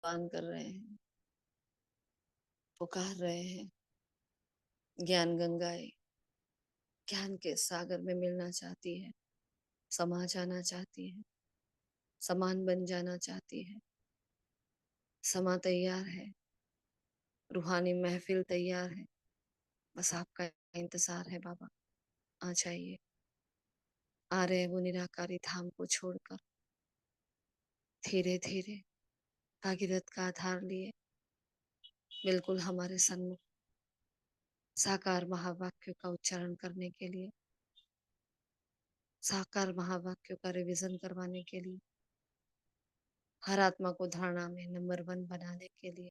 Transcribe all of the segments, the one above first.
आह्वान कर रहे हैं, पुकार रहे हैं। ज्ञान गंगाएं ज्ञान के सागर में मिलना चाहती है, समा जाना चाहती है, समान बन जाना चाहती है। समा तैयार है, रूहानी महफिल तैयार है, बस आपका इंतजार है बाबा। आ जाइए। आ रहे वो निराकारी धाम को छोड़कर, धीरे धीरे भागीरथ का आधार लिए बिल्कुल हमारे सन्मुख साकार महावाक्यों का उच्चारण करने के लिए, साकार महावाक्यों का रिवीजन करवाने के लिए, हर आत्मा को धारणा में नंबर 1 बनाने के लिए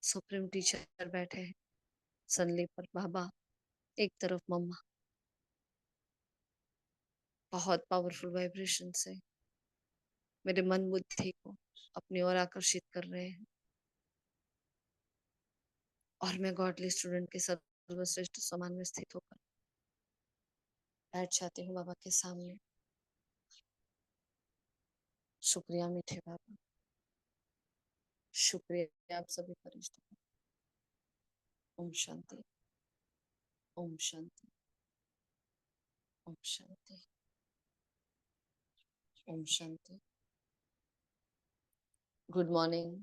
सुप्रीम टीचर बैठे हैं सनली पर। बाबा एक तरफ मम्मा बहुत पावरफुल वाइब्रेशन से मेरे मन बुद्धि को अपनी ओर आकर्षित कर रहे हैं, और मैं गॉडली स्टूडेंट के सर्वश्रेष्ठ समान में स्थित होकर बैठ जाती हूँ बाबा के सामने। शुक्रिया मीठे बाबा, शुक्रिया आप सभी फरिश्तों। ओम शांति, ओम शांति, ओम शांति, ओम शांति। Good morning,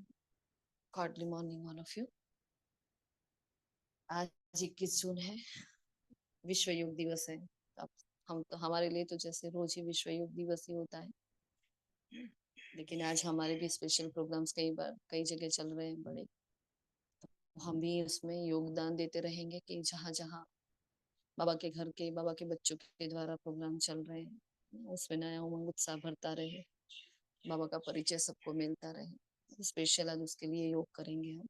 godly morning all of you. आज 21 जून है, विश्व योग दिवस है। अब हम तो, हमारे लिए तो जैसे रोज ही विश्व योग दिवस ही होता है, लेकिन आज हमारे भी स्पेशल प्रोग्राम्स कई जगह चल रहे हैं बड़े। तो हम भी उसमें योगदान देते रहेंगे कि जहाँ जहाँ बाबा के घर के, बाबा के बच्चों के द्वारा प्रोग्राम चल रहे हैं, उसमें नया उमंग उत्साह भरता रहे, बाबा का परिचय सबको मिलता रहे। स्पेशल आज उसके लिए योग करेंगे हम।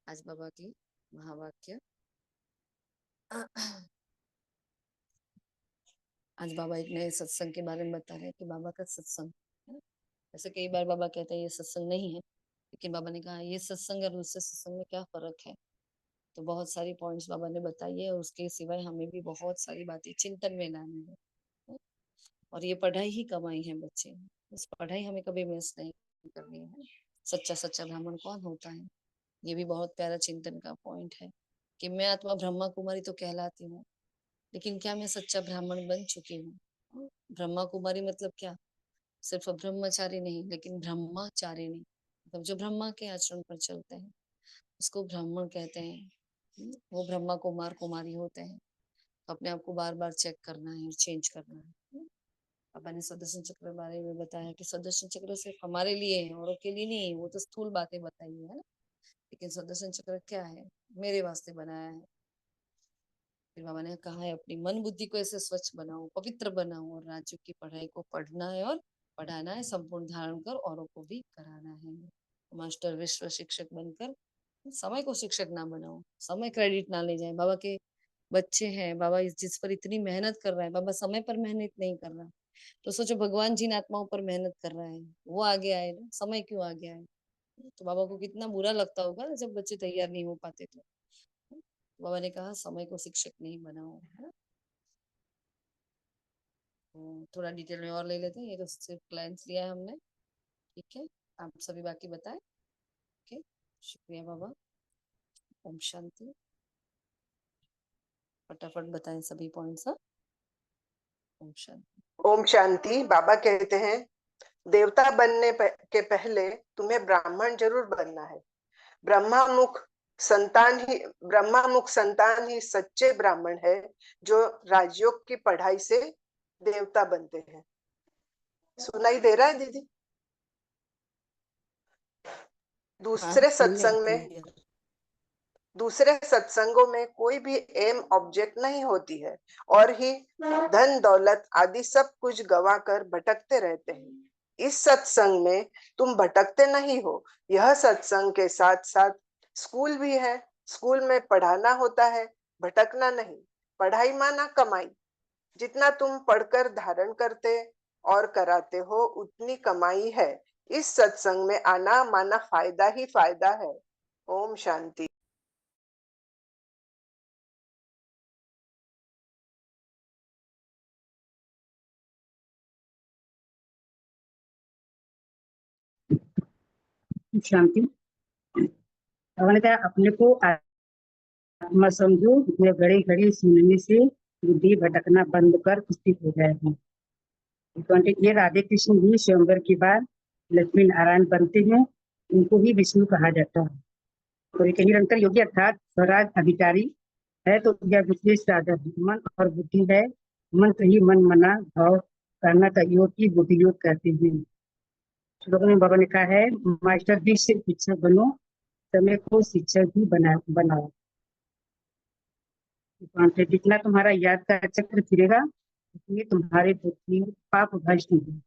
आज बाबा की महावाक्य, आज बाबा एक नए सत्संग के बारे में बता रहे हैं कि बाबा का सत्संग, ऐसे कई बार बाबा कहते हैं ये सत्संग नहीं है, लेकिन बाबा ने कहा ये सत्संग और दूसरे सत्संग में क्या फर्क है। तो बहुत सारी पॉइंट्स बाबा ने बताई है, और उसके सिवाय हमें भी बहुत सारी बातें चिंतन में लानी है। और ये पढ़ाई ही कमाई है बच्चे, इस पढ़ाई हमें कभी मिस नहीं करनी है। सच्चा सच्चा ब्राह्मण कौन होता है, ये भी बहुत प्यारा चिंतन का पॉइंट है कि मैं आत्मा ब्रह्मा कुमारी तो कहलाती हूँ, लेकिन क्या मैं सच्चा ब्राह्मण बन चुकी हूँ। ब्रह्मा कुमारी मतलब क्या, सिर्फ ब्रह्मचारी नहीं, लेकिन ब्रह्माचारिणी, मतलब जो ब्रह्मा के आचरण पर चलते हैं उसको ब्राह्मण कहते हैं। वो ब्रह्मा कुमार कुमारी होते हैं। तो अपने आप को बार बार चेक करना है, चेंज करना है। पापा ने सुदर्शन चक्र के बारे में बताया कि सुदर्शन चक्र सिर्फ हमारे लिए है, औरों के लिए नहीं है। वो तो स्थूल बातें बताई है ना, लेकिन सुदर्शन चक्र क्या है, मेरे वास्ते बनाया है। फिर बाबा ने कहा है अपनी मन बुद्धि को ऐसे स्वच्छ बनाओ, पवित्र बनाओ, और राज्यों की पढ़ाई को पढ़ना है और पढ़ाना है, संपूर्ण धारण कर औरों को भी कराना है। मास्टर विश्व शिक्षक बनकर समय को शिक्षक ना बनाओ, समय क्रेडिट ना ले जाए। बाबा के बच्चे हैं, बाबा जिस पर इतनी मेहनत कर रहा है, बाबा समय पर मेहनत नहीं कर रहा, तो सोचो भगवान जिन आत्माओं पर मेहनत कर रहा है वो आगे आए ना, समय क्यों आगे आए। तो बाबा को कितना बुरा लगता होगा ना जब बच्चे तैयार नहीं हो पाते। तो बाबा ने कहा समय को शिक्षक नहीं बनाओ, है ना। तो थोड़ा डिटेल में और ले लेते हैं, ये तो सिर्फ क्लाइंट्स लिया है हमने। ठीक है, आप सभी बाकी बताएं। ओके, शुक्रिया बाबा। ओम शांति। फटाफट बताएं सभी पॉइंट्स। ओम शांति। ओम शांति। बाबा कहते हैं देवता बनने के पहले तुम्हें ब्राह्मण जरूर बनना है। ब्रह्मामुख संतान ही सच्चे ब्राह्मण है, जो राजयोग की पढ़ाई से देवता बनते हैं। सुनाई दे रहा है दीदी? हाँ, दूसरे क्लियर सत्संग में क्लियर। दूसरे सत्संगों में कोई भी एम ऑब्जेक्ट नहीं होती है, और ही धन दौलत आदि सब कुछ गवा कर भटकते रहते हैं। इस सत्संग में तुम भटकते नहीं हो। यह सत्संग के साथ साथ स्कूल भी है। स्कूल में पढ़ाना होता है, भटकना नहीं। पढ़ाई माना कमाई। जितना तुम पढ़कर धारण करते और कराते हो उतनी कमाई है। इस सत्संग में आना माना फायदा ही फायदा है। ओम शांति। शांति। उन्होंने कहा अपने को आत्मा समझो, यह घड़ी घड़ी सुनने से बुद्धि भटकना बंद कर स्थित हो जाएगी। ये राधे कृष्ण भी स्वयंवर के बाद लक्ष्मी नारायण बनते हैं, उनको ही विष्णु कहा जाता है। और एक निरंतर योगी अर्थात स्वराज अधिकारी है, तो यह विशेष साधन मन और बुद्धि है। मंत्र ही मन मना भाव करना का योग की बुद्धि योग कहते हैं। श्लोक में बाबा ने कहा है, मास्टर भी सिर्फ शिक्षक बनो, समय को शिक्षक भी बनाओ। जितना तुम्हारा याद का चक्र फिरेगा, इसलिए तुम्हारे बुद्धि पाप भ्रष्ट नहीं।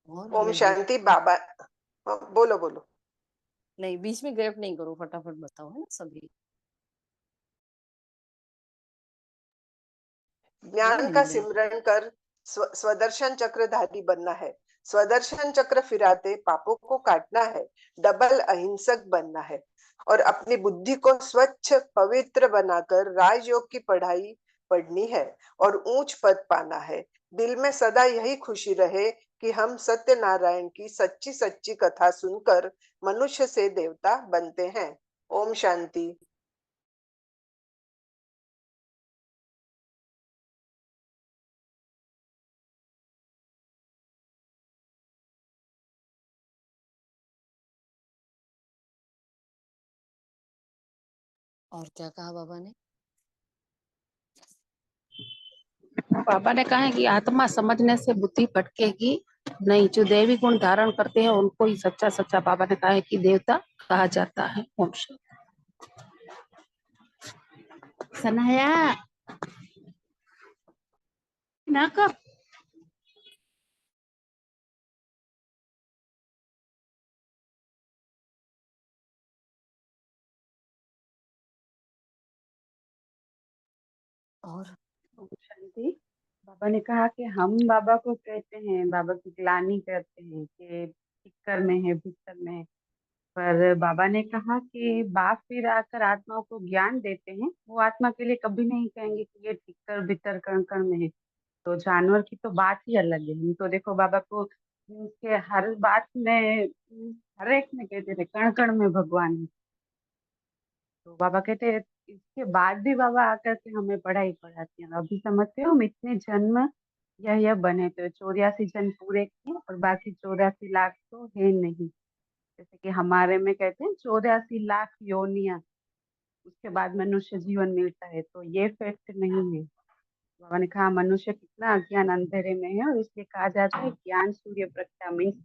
और ओम आगे शांति बाबा। बोलो बोलो। नहीं, बीच में गैप नहीं करो, फटाफट बताओ, है ना सभी। बोलो ज्ञान का हिंदी में। सिमरन कर स्वदर्शन चक्रधारी बनना है। स्वदर्शन चक्र फिराते पापों को काटना है। डबल अहिंसक बनना है और अपनी बुद्धि को स्वच्छ पवित्र बनाकर राजयोग की पढ़ाई पढ़नी है और ऊंच पद पाना है। दिल में सदा यही खुशी रहे कि हम सत्यनारायण की सच्ची सच्ची कथा सुनकर मनुष्य से देवता बनते हैं। ओम शांति। और क्या कहा बाबा ने? बाबा ने कहा है कि आत्मा समझने से बुद्धि भटकेगी नहीं। जो देवी गुण धारण करते हैं उनको ही सच्चा सच्चा बाबा ने कहा है कि देवता कहा जाता है। ओम शांति। सनाया ना कर। और ओम शांति। बाबा ने कहा कि हम बाबा को कहते हैं, बाबा की ग्लानि करते हैं कि भीतर में है, भीतर में है। पर बाबा ने कहा कि बाप फिर आकर आत्माओं को ज्ञान देते हैं, वो आत्मा के लिए कभी नहीं कहेंगे कि ये भीतर भीतर कण कण में है। तो जानवर की तो बात ही अलग है। हम तो देखो बाबा को उनके हर बात में, हर एक में कहते थे कण कण में भगवान है। तो बाबा कहते हैं इसके बाद भी बाबा आकर के हमें पढ़ाई पढ़ाते हैं। अभी समझते हो हम इतने जन्म यह बने, तो 84 जन्म पूरे किए और बाकी 84 लाख तो है नहीं। जैसे कि हमारे में कहते हैं 84 लाख योनियां, उसके बाद मनुष्य जीवन मिलता है, तो ये फैक्ट नहीं है। बाबा ने कहा मनुष्य कितना अज्ञान अंधेरे में है, और इसलिए कहा जाता है ज्ञान सूर्य प्रज्ञा। मीन्स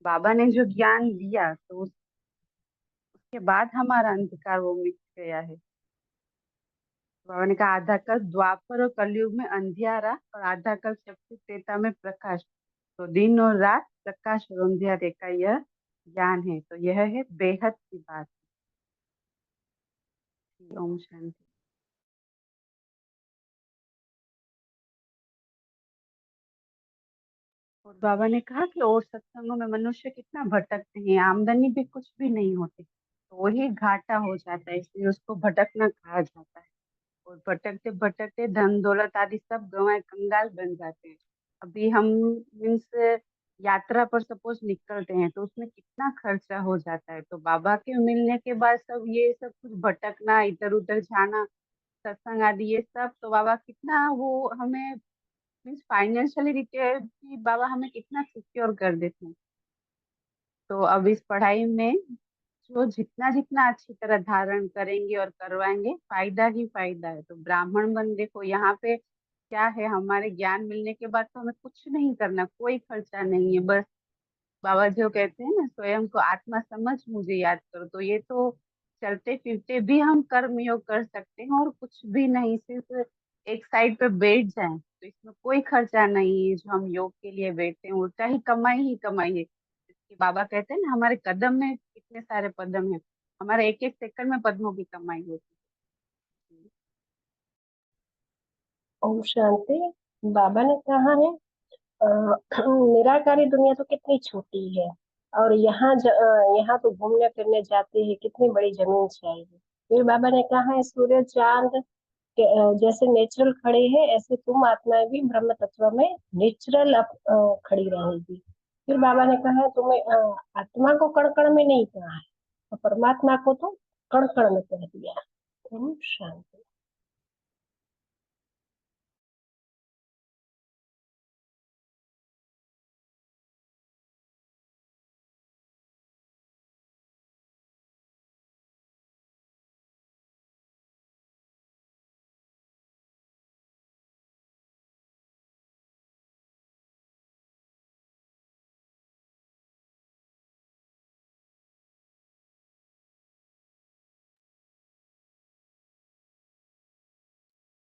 बाबा ने जो ज्ञान दिया तो उसके बाद हमारा अंधकार वो मिट गया है। बाबा ने कहा आधा कल द्वापर और कलयुग में अंधियारा और आधा कल सत्य त्रेता में प्रकाश। तो दिन और रात, प्रकाश और अंधियारे का यह ज्ञान है। तो यह है बेहद की बात। ओम शांति। और बाबा ने कहा कि और सत्संगों में मनुष्य कितना भटकते हैं, आमदनी भी कुछ भी नहीं होती, तो वही घाटा हो जाता है, इसलिए उसको भटकना कहा जाता है। और भटकते भटकते धन दौलत आदि सब गंवाए कंगाल बन जाते हैं। अभी हम मीन्स यात्रा पर सपोज निकलते हैं तो उसमें कितना खर्चा हो जाता है। तो बाबा के मिलने के बाद सब ये सब कुछ भटकना, इधर उधर जाना, सत्संग आदि ये सब, तो बाबा कितना वो हमें मीन्स फाइनेंशियली रिटेयर भी बाबा हमें कितना सिक्योर कर देते हैं। तो अब इस पढ़ाई में जो जितना जितना अच्छी तरह धारण करेंगे और करवाएंगे, फायदा ही फायदा है। तो ब्राह्मण बन देखो यहाँ पे क्या है, हमारे ज्ञान मिलने के बाद तो हमें कुछ नहीं करना, कोई खर्चा नहीं है। बस बाबा जो कहते हैं ना, स्वयं को आत्मा समझ मुझे याद करो, तो ये तो चलते फिरते भी हम कर्म योग कर सकते हैं और कुछ भी नहीं, सिर्फ एक साइड पे बैठ जाएं तो इसमें कोई खर्चा नहीं है। जो हम योग के लिए बैठते हैं उल्टा ही कमाई है। कि बाबा कहते हैं ना हमारे कदम में कितने सारे पदम है, हमारे एक एक सेकंड में पद्मों की कमाई होती है। ओम शांति। बाबा ने कहा है निराकारी दुनिया तो कितनी छोटी है, और यहाँ तो घूमने फिरने जाते हैं, कितनी बड़ी जमीन चाहिए। फिर बाबा ने कहा है सूर्य चांद जैसे नेचुरल खड़े हैं, ऐसे तुम आत्माएं भी ब्रह्म तत्व में नेचुरल खड़ी रहेगी। फिर बाबा ने कहा है तुम्हें आत्मा को कण कण में नहीं कहा है, और परमात्मा को तो कण कण में कह दिया। ओम शांति।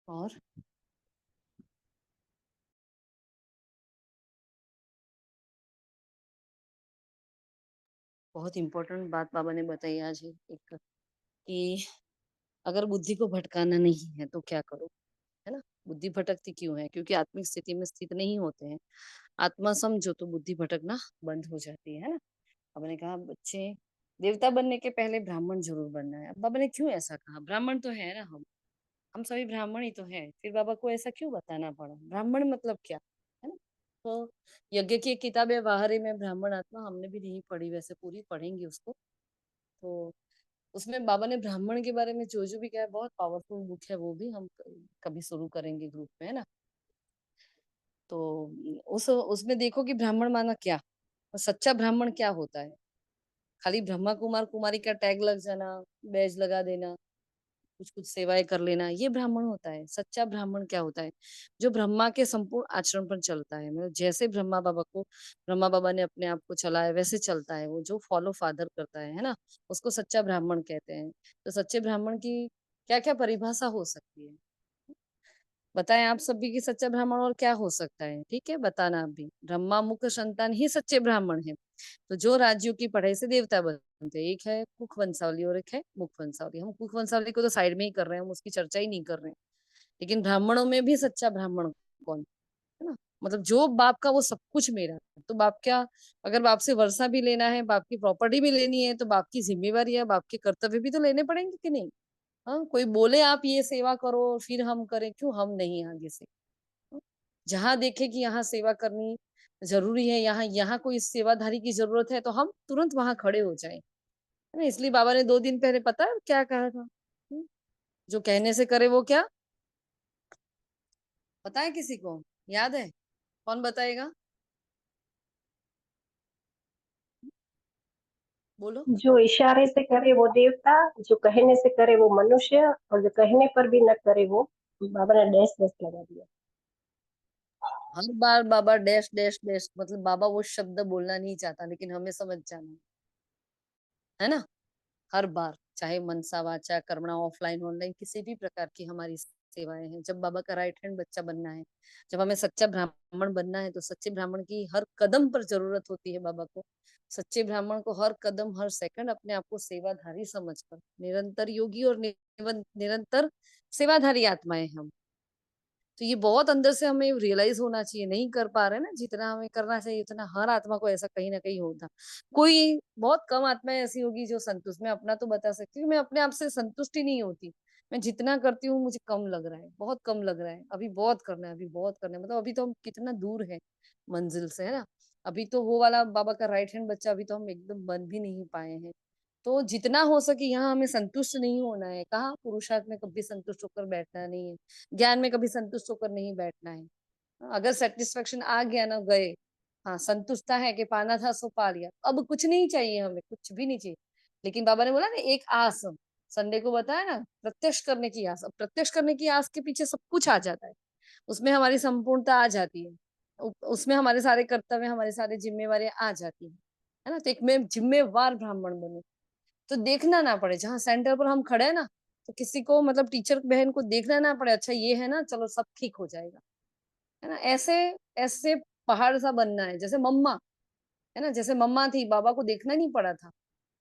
और बहुत इंपॉर्टेंट बात बाबा ने बताई आज एक, कि अगर बुद्धि को भटकाना नहीं है तो क्या करो, है ना। बुद्धि भटकती क्यों है? क्योंकि आत्मिक स्थिति में स्थित नहीं होते हैं। आत्मा समझो तो बुद्धि भटकना बंद हो जाती है ना। बाबा ने कहा बच्चे, देवता बनने के पहले ब्राह्मण जरूर बनना है। अब बाबा ने क्यों ऐसा कहा? ब्राह्मण तो है ना हम सभी ब्राह्मण ही तो हैं। फिर बाबा को ऐसा क्यों बताना पड़ा? ब्राह्मण मतलब क्या, है ना। तो यज्ञ की एक किताब है वाहरे में ब्राह्मण आत्मा, हमने भी नहीं पढ़ी, वैसे पूरी पढ़ेंगे उसको। तो उसमें बाबा ने ब्राह्मण के बारे में जो भी कहा है, बहुत पावरफुल बुक है, वो भी हम कभी शुरू करेंगे ग्रुप में, है ना। तो उस उसमें देखो कि ब्राह्मण माना क्या, और सच्चा ब्राह्मण क्या होता है। खाली ब्रह्मा कुमार कुमारी का टैग लग जाना, बैज लगा देना, कुछ कुछ सेवाएं कर लेना, ये ब्राह्मण होता है? सच्चा ब्राह्मण क्या होता है? जो ब्रह्मा के संपूर्ण आचरण पर चलता है, मतलब जैसे ब्रह्मा बाबा ने अपने आप को चलाया वैसे चलता है, वो जो फॉलो फादर करता है ना, उसको सच्चा ब्राह्मण कहते हैं। तो सच्चे ब्राह्मण की क्या क्या परिभाषा हो सकती है, बताएं आप सभी की। सच्चा ब्राह्मण और क्या हो सकता है? ठीक है, बताना आप भी। ब्रह्मा मुख संतान ही सच्चे ब्राह्मण है। तो जो राज्यों की पढ़ाई से देवता बनते हैं, एक है कुख वंशावली और एक है मुख वंशावली। हम कुख वंशावली को तो साइड में ही कर रहे हैं, हम उसकी चर्चा ही नहीं कर रहे हैं। लेकिन ब्राह्मणों में भी सच्चा ब्राह्मण कौन है ना, मतलब जो बाप का वो सब कुछ मेरा है। तो बाप क्या, अगर बाप से वर्षा भी लेना है, बाप की प्रॉपर्टी भी लेनी है, तो बाप की जिम्मेवारी है, बाप के कर्तव्य भी तो लेने पड़ेंगे कि नहीं। हाँ, कोई बोले आप ये सेवा करो फिर हम करें, क्यों हम नहीं आगे से। जहां देखे कि यहाँ सेवा करनी जरूरी है, यहाँ यहाँ कोई सेवाधारी की जरूरत है, तो हम तुरंत वहां खड़े हो जाएं, है ना। इसलिए बाबा ने 2 दिन पहले पता है क्या कहा था? जो कहने से करे वो क्या, पता है किसी को? याद है? कौन बताएगा? बोलो। जो इशारे से करे वो देवता, जो कहने से करे वो मनुष्य, और जो कहने पर भी न करे वो, बाबा ने डैश डैश लगा दिया। हर बार बाबा डैश डैश डैश, मतलब बाबा वो शब्द बोलना नहीं चाहता, लेकिन हमें समझ जाना है ना। हर बार, चाहे मनसा वाचा कर्मणा, ऑफलाइन ऑनलाइन, किसी भी प्रकार की हमारी सेवाएं हैं, जब बाबा का राइट हैंड बच्चा बनना है, जब हमें सच्चा ब्राह्मण बनना है, तो सच्चे ब्राह्मण की हर कदम पर जरूरत होती है बाबा को। सच्चे ब्राह्मण को हर कदम हर सेकंड अपने आप को सेवाधारी समझकर, निरंतर योगी और निरंतर सेवाधारी आत्माएं हम। तो ये बहुत अंदर से हमें रियलाइज होना चाहिए, नहीं कर पा रहे ना जितना हमें करना चाहिए उतना। हर आत्मा को ऐसा कहीं ना कहीं होता, कोई बहुत कम आत्माएं ऐसी होगी जो संतुष्ट, मैं अपना तो बता सकती हूँ, मैं अपने आप से संतुष्ट ही नहीं होती। मैं जितना करती हूँ मुझे कम लग रहा है, बहुत कम लग रहा है, अभी बहुत करना है, अभी बहुत करना है। मतलब अभी तो हम कितना दूर है मंजिल से, है ना। अभी तो वो वाला बाबा का राइट हैंड बच्चा अभी तो हम एकदम बन भी नहीं पाए हैं। तो जितना हो सके यहाँ हमें संतुष्ट नहीं होना है। कहाँ पुरुषार्थ में कभी संतुष्ट होकर बैठना नहीं है, ज्ञान में कभी संतुष्ट होकर नहीं बैठना है। अगर सेटिस्फेक्शन आ गया ना, गए। हाँ, संतुष्टता है कि पाना था सो पा लिया, अब कुछ नहीं चाहिए, हमें कुछ भी नहीं चाहिए। लेकिन बाबा ने बोला ना एक आस, संडे को बताया ना, प्रत्यक्ष करने की आस। अब प्रत्यक्ष करने की आस के पीछे सब कुछ आ जाता है, उसमें हमारी संपूर्णता आ जाती है, उसमें हमारे सारे कर्तव्य हमारे सारे जिम्मेवारी आ जाती है ना। तो एक मैं जिम्मेवार ब्राह्मण बनूं, तो देखना ना पड़े, जहाँ सेंटर पर हम खड़े हैं ना, तो किसी को मतलब टीचर बहन को देखना ना पड़े, अच्छा ये है ना, चलो सब ठीक हो जाएगा, है ना। ऐसे ऐसे पहाड़ सा बनना है, जैसे मम्मा, है ना। जैसे मम्मा थी, बाबा को देखना नहीं पड़ा था,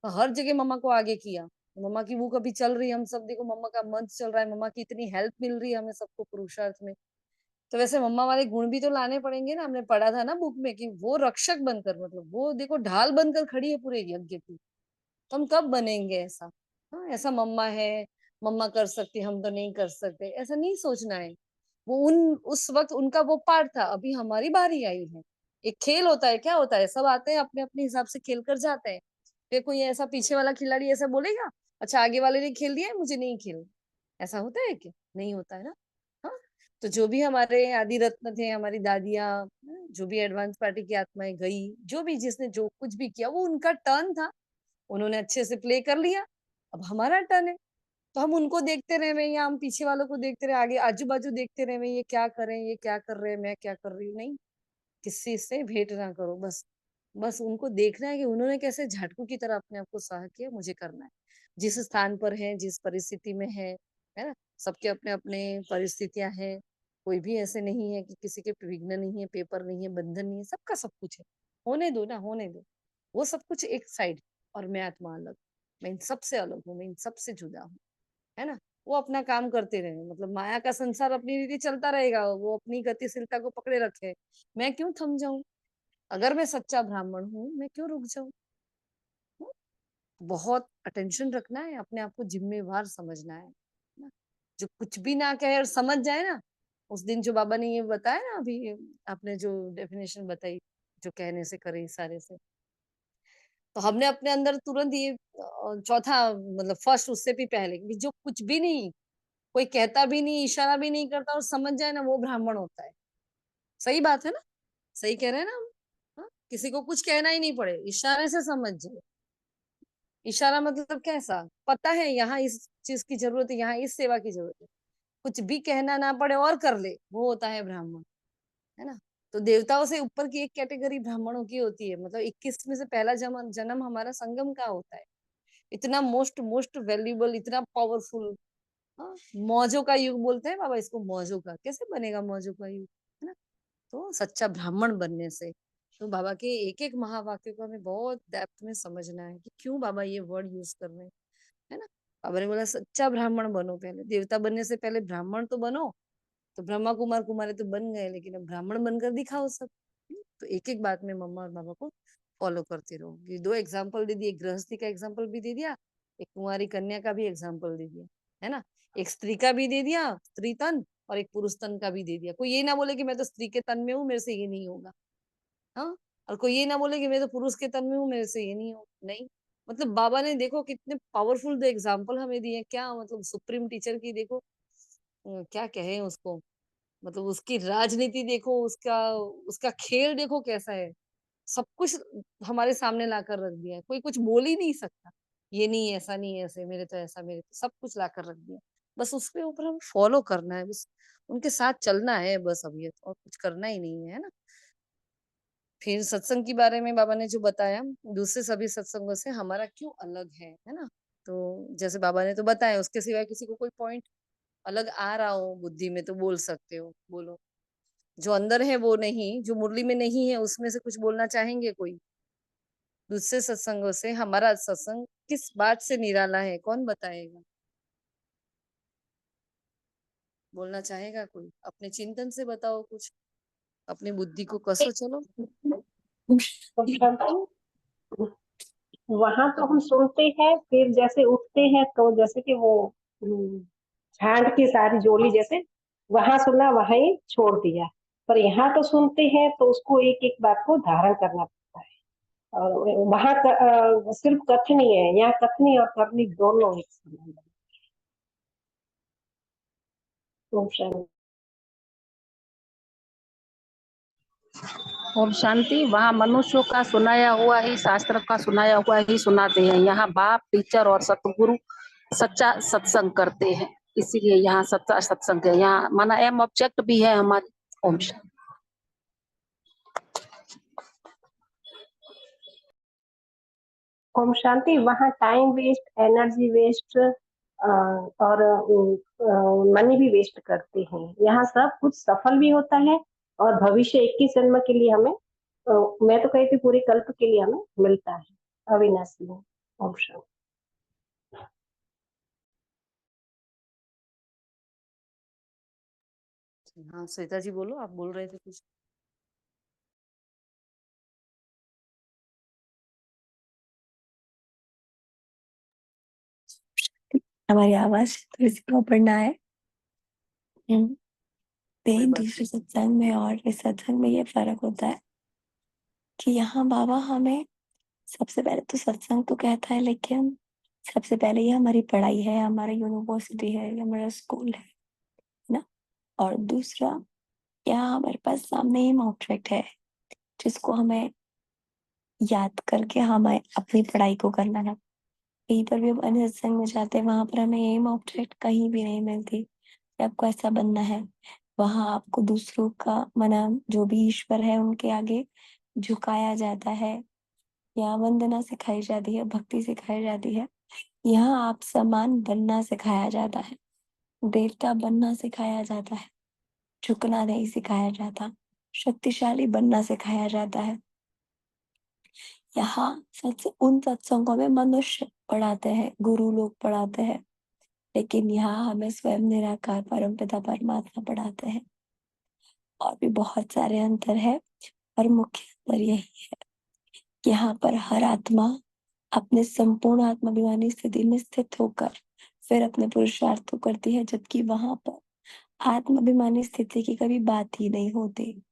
तो हर जगह मम्मा को आगे किया। तो मम्मा की वो कभी चल रही है, हम सब देखो मम्मा का मंच चल रहा है, मम्मा की इतनी हेल्प मिल रही है हमें सबको पुरुषार्थ में। तो वैसे मम्मा वाले गुण भी तो लाने पड़ेंगे ना। हमने पढ़ा था ना बुक में कि वो रक्षक बनकर, मतलब वो देखो ढाल बनकर खड़ी है पूरे यज्ञ की। तो हम कब बनेंगे ऐसा? हाँ, ऐसा मम्मा है, मम्मा कर सकती, हम तो नहीं कर सकते, ऐसा नहीं सोचना है। वो उस वक्त उनका वो पार्ट था, अभी हमारी बारी आई है। एक खेल होता है, क्या होता है, सब आते हैं अपने अपने हिसाब से खेल कर जाते हैं। फिर कोई ऐसा पीछे वाला खिलाड़ी ऐसा बोलेगा, अच्छा आगे वाले ने खेल दिया है, मुझे नहीं खेलना। ऐसा होता है क्या? नहीं होता है ना। हाँ, तो जो भी हमारे आदि रत्न थे, हमारी दादियां, जो भी एडवांस पार्टी की आत्माएं गई, जो भी जिसने जो कुछ भी किया, वो उनका टर्न था, उन्होंने अच्छे से प्ले कर लिया। अब हमारा टर्न है, तो हम उनको देखते रहे या हम पीछे वालों को देखते रहे, आगे आजू बाजू देखते रहे, ये क्या करें, ये क्या कर रहे हैं, मैं क्या कर रही हूँ? नहीं, किसी से भेंट ना करो। बस बस उनको देखना है कि उन्होंने कैसे झाटू की तरह अपने आप को सहा किया, मुझे करना है। जिस स्थान पर है, जिस परिस्थिति में है ना। सबके अपने अपने परिस्थितियां हैं। कोई भी ऐसे नहीं है कि किसी के विघ्न नहीं है, पेपर नहीं है, बंधन नहीं है, सबका सब कुछ है। होने दो ना, होने दो। वो सब कुछ एक साइड, और मैं आत्मा अलग। मैं इन सबसे अलग हूँ, मैं इन सबसे जुदा हूँ, है ना। वो अपना काम करते रहे, मतलब माया का संसार अपनी रीति चलता रहेगा, वो अपनी गतिशीलता को पकड़े रखे। मैं क्यों थम जाऊं? अगर मैं सच्चा ब्राह्मण हूँ, मैं क्यों रुक जाऊं? हम्म? बहुत अटेंशन रखना है, अपने आप को जिम्मेवार समझना है ना? जो कुछ भी ना कहे और समझ जाए ना, उस दिन जो बाबा ने ये बताया ना, अभी आपने जो डेफिनेशन बताई, जो कहने से करे इशारे से, तो हमने अपने अंदर तुरंत ये चौथा, मतलब फर्स्ट, उससे भी पहले कि जो कुछ भी नहीं, कोई कहता भी नहीं, इशारा भी नहीं करता और समझ जाए ना, वो ब्राह्मण होता है। सही बात है ना? सही कह रहे हैं ना हम? हाँ? किसी को कुछ कहना ही नहीं पड़े, इशारे से समझ जाए। इशारा मतलब कैसा, पता है यहाँ इस चीज की जरूरत है, यहाँ इस सेवा की जरूरत है, कुछ भी कहना ना पड़े और कर ले, वो होता है ब्राह्मण, है ना। तो देवताओं से ऊपर की एक कैटेगरी ब्राह्मणों की होती है, मतलब 21 में से पहला जन्म जन्म हमारा संगम का होता है। इतना मोस्ट मोस्ट वैल्यूबल, इतना पावरफुल। हाँ, मौजों का युग बोलते हैं बाबा इसको, मौजों का कैसे बनेगा, मौजों का युग, है ना। तो सच्चा ब्राह्मण बनने से, तो बाबा के एक एक महावाक्य को हमें बहुत डेप्थ में समझना है कि क्यों बाबा ये वर्ड यूज कर रहे हैं, है ना। बाबा ने बोला सच्चा ब्राह्मण बनो, पहले देवता बनने से पहले ब्राह्मण तो बनो। तो ब्रह्मा कुमार कुमारी तो बन गए, लेकिन अब ब्राह्मण बनकर दिखाओ सब। तो एक एक बात में मम्मा और बाबा को फॉलो करते रहो। ये दो एग्जाम्पल दे दिए, एक गृहस्थी का एग्जाम्पल भी दे दिया, एक कुंवारी कन्या का भी एग्जाम्पल दे दिया, है ना। एक स्त्री का भी दे दिया, स्त्री तन, और एक पुरुष तन का भी दे दिया। कोई ये ना बोले कि मैं तो स्त्री के तन में हूँ, मेरे से ये नहीं होगा। हाँ, और कोई ये ना बोले कि मैं तो पुरुष के तन में हूँ, मेरे से ये नहीं हो, नहीं। मतलब बाबा ने देखो कितने पावरफुल दो एग्जाम्पल हमें दिए, क्या मतलब सुप्रीम टीचर की देखो, क्या कहें उसको, मतलब उसकी राजनीति देखो, उसका उसका खेल देखो कैसा है। सब कुछ हमारे सामने लाकर रख दिया है, कोई कुछ बोल ही नहीं सकता। ये नहीं, ऐसा नहीं, ऐसे, मेरे तो ऐसा, मेरे तो सब कुछ लाकर रख दिया। बस उसके ऊपर हमें फॉलो करना है, बस उनके साथ चलना है बस, अब ये और कुछ करना ही नहीं है ना। फिर सत्संग के बारे में बाबा ने जो बताया, दूसरे सभी सत्संगों से हमारा क्यों अलग है ना। तो जैसे बाबा ने तो बताया, उसके सिवाय किसी को कोई पॉइंट अलग आ रहा हो बुद्धि में तो बोल सकते हो, बोलो। जो अंदर है वो नहीं, जो मुरली में नहीं है उसमें से कुछ बोलना चाहेंगे कोई? दूसरे सत्संगों से हमारा सत्संग किस बात से निराला है, कौन बताएगा? बोलना चाहेगा कोई? अपने चिंतन से बताओ कुछ, अपनी बुद्धि को कसो, चलो। तो वहां तो हम सुनते हैं, फिर जैसे उठते हैं तो जैसे कि वो झांड की सारी जोली जैसे, वहां सुना वहां ही छोड़ दिया। पर यहाँ तो सुनते हैं तो उसको एक एक बात को धारण करना पड़ता है। और वहां सिर्फ कथनी है, यहाँ कथनी और करनी दोनों एक समान है। ओम शांति। और शांति, वहाँ मनुष्यों का सुनाया हुआ ही, शास्त्र का सुनाया हुआ ही सुनाते हैं। यहाँ बाप, टीचर और सतगुरु सच्चा सत्संग करते हैं, इसीलिए यहाँ सच्चा सत्संग है। यहाँ माना एम ऑब्जेक्ट भी है हमारी। ओम शांति। ओम शांति। वहाँ टाइम वेस्ट, एनर्जी वेस्ट और मनी भी वेस्ट करते हैं। यहाँ सब कुछ सफल भी होता है और भविष्य 21 जन्म के लिए हमें, मैं तो कहती पूरे कल्प के लिए हमें मिलता है, अविनाशी। ओम शांति। हाँ श्वेता जी बोलो, आप बोल रहे थे कुछ। हमारी आवाज थोड़ी सी प्रॉपर ना है। कोई बात दूसरे नहीं। सत्संग में और इस सत्संग में ये फर्क होता है कि यहाँ बाबा हमें सबसे पहले तो सत्संग तो कहता है, लेकिन सबसे पहले ये हमारी पढ़ाई है, हमारा यूनिवर्सिटी है, ये हमारा स्कूल है ना। और दूसरा, यहाँ हमारे पास सामने ही ऑब्जेक्ट है जिसको हमें याद करके हमें अपनी पढ़ाई को करना है। कहीं पर भी हम अन्य सत्संग में जाते हैं, वहां पर हमें एम ऑब्जेक्ट कहीं भी नहीं मिलती कि आपको ऐसा बनना है। वहां आपको दूसरों का मना, जो भी ईश्वर है उनके आगे झुकाया जाता है, या वंदना सिखाई जाती है, भक्ति सिखाई जाती है। यहाँ आप समान बनना सिखाया जाता है, देवता बनना सिखाया जाता है, झुकना नहीं सिखाया जाता, शक्तिशाली बनना सिखाया जाता है। यहाँ उन सत्संगों में मनुष्य पढ़ाते हैं, गुरु लोग पढ़ाते हैं, लेकिन यहाँ हमें स्वयं निराकार परमपिता परमात्मा पढ़ाते हैं। और भी बहुत सारे अंतर है, पर मुख्य अंतर यही है कि यहाँ पर हर आत्मा अपने संपूर्ण आत्माभिमानी स्थिति में स्थित होकर फिर अपने पुरुषार्थ को करती है, जबकि वहां पर आत्माभिमानी स्थिति की कभी बात ही नहीं होती।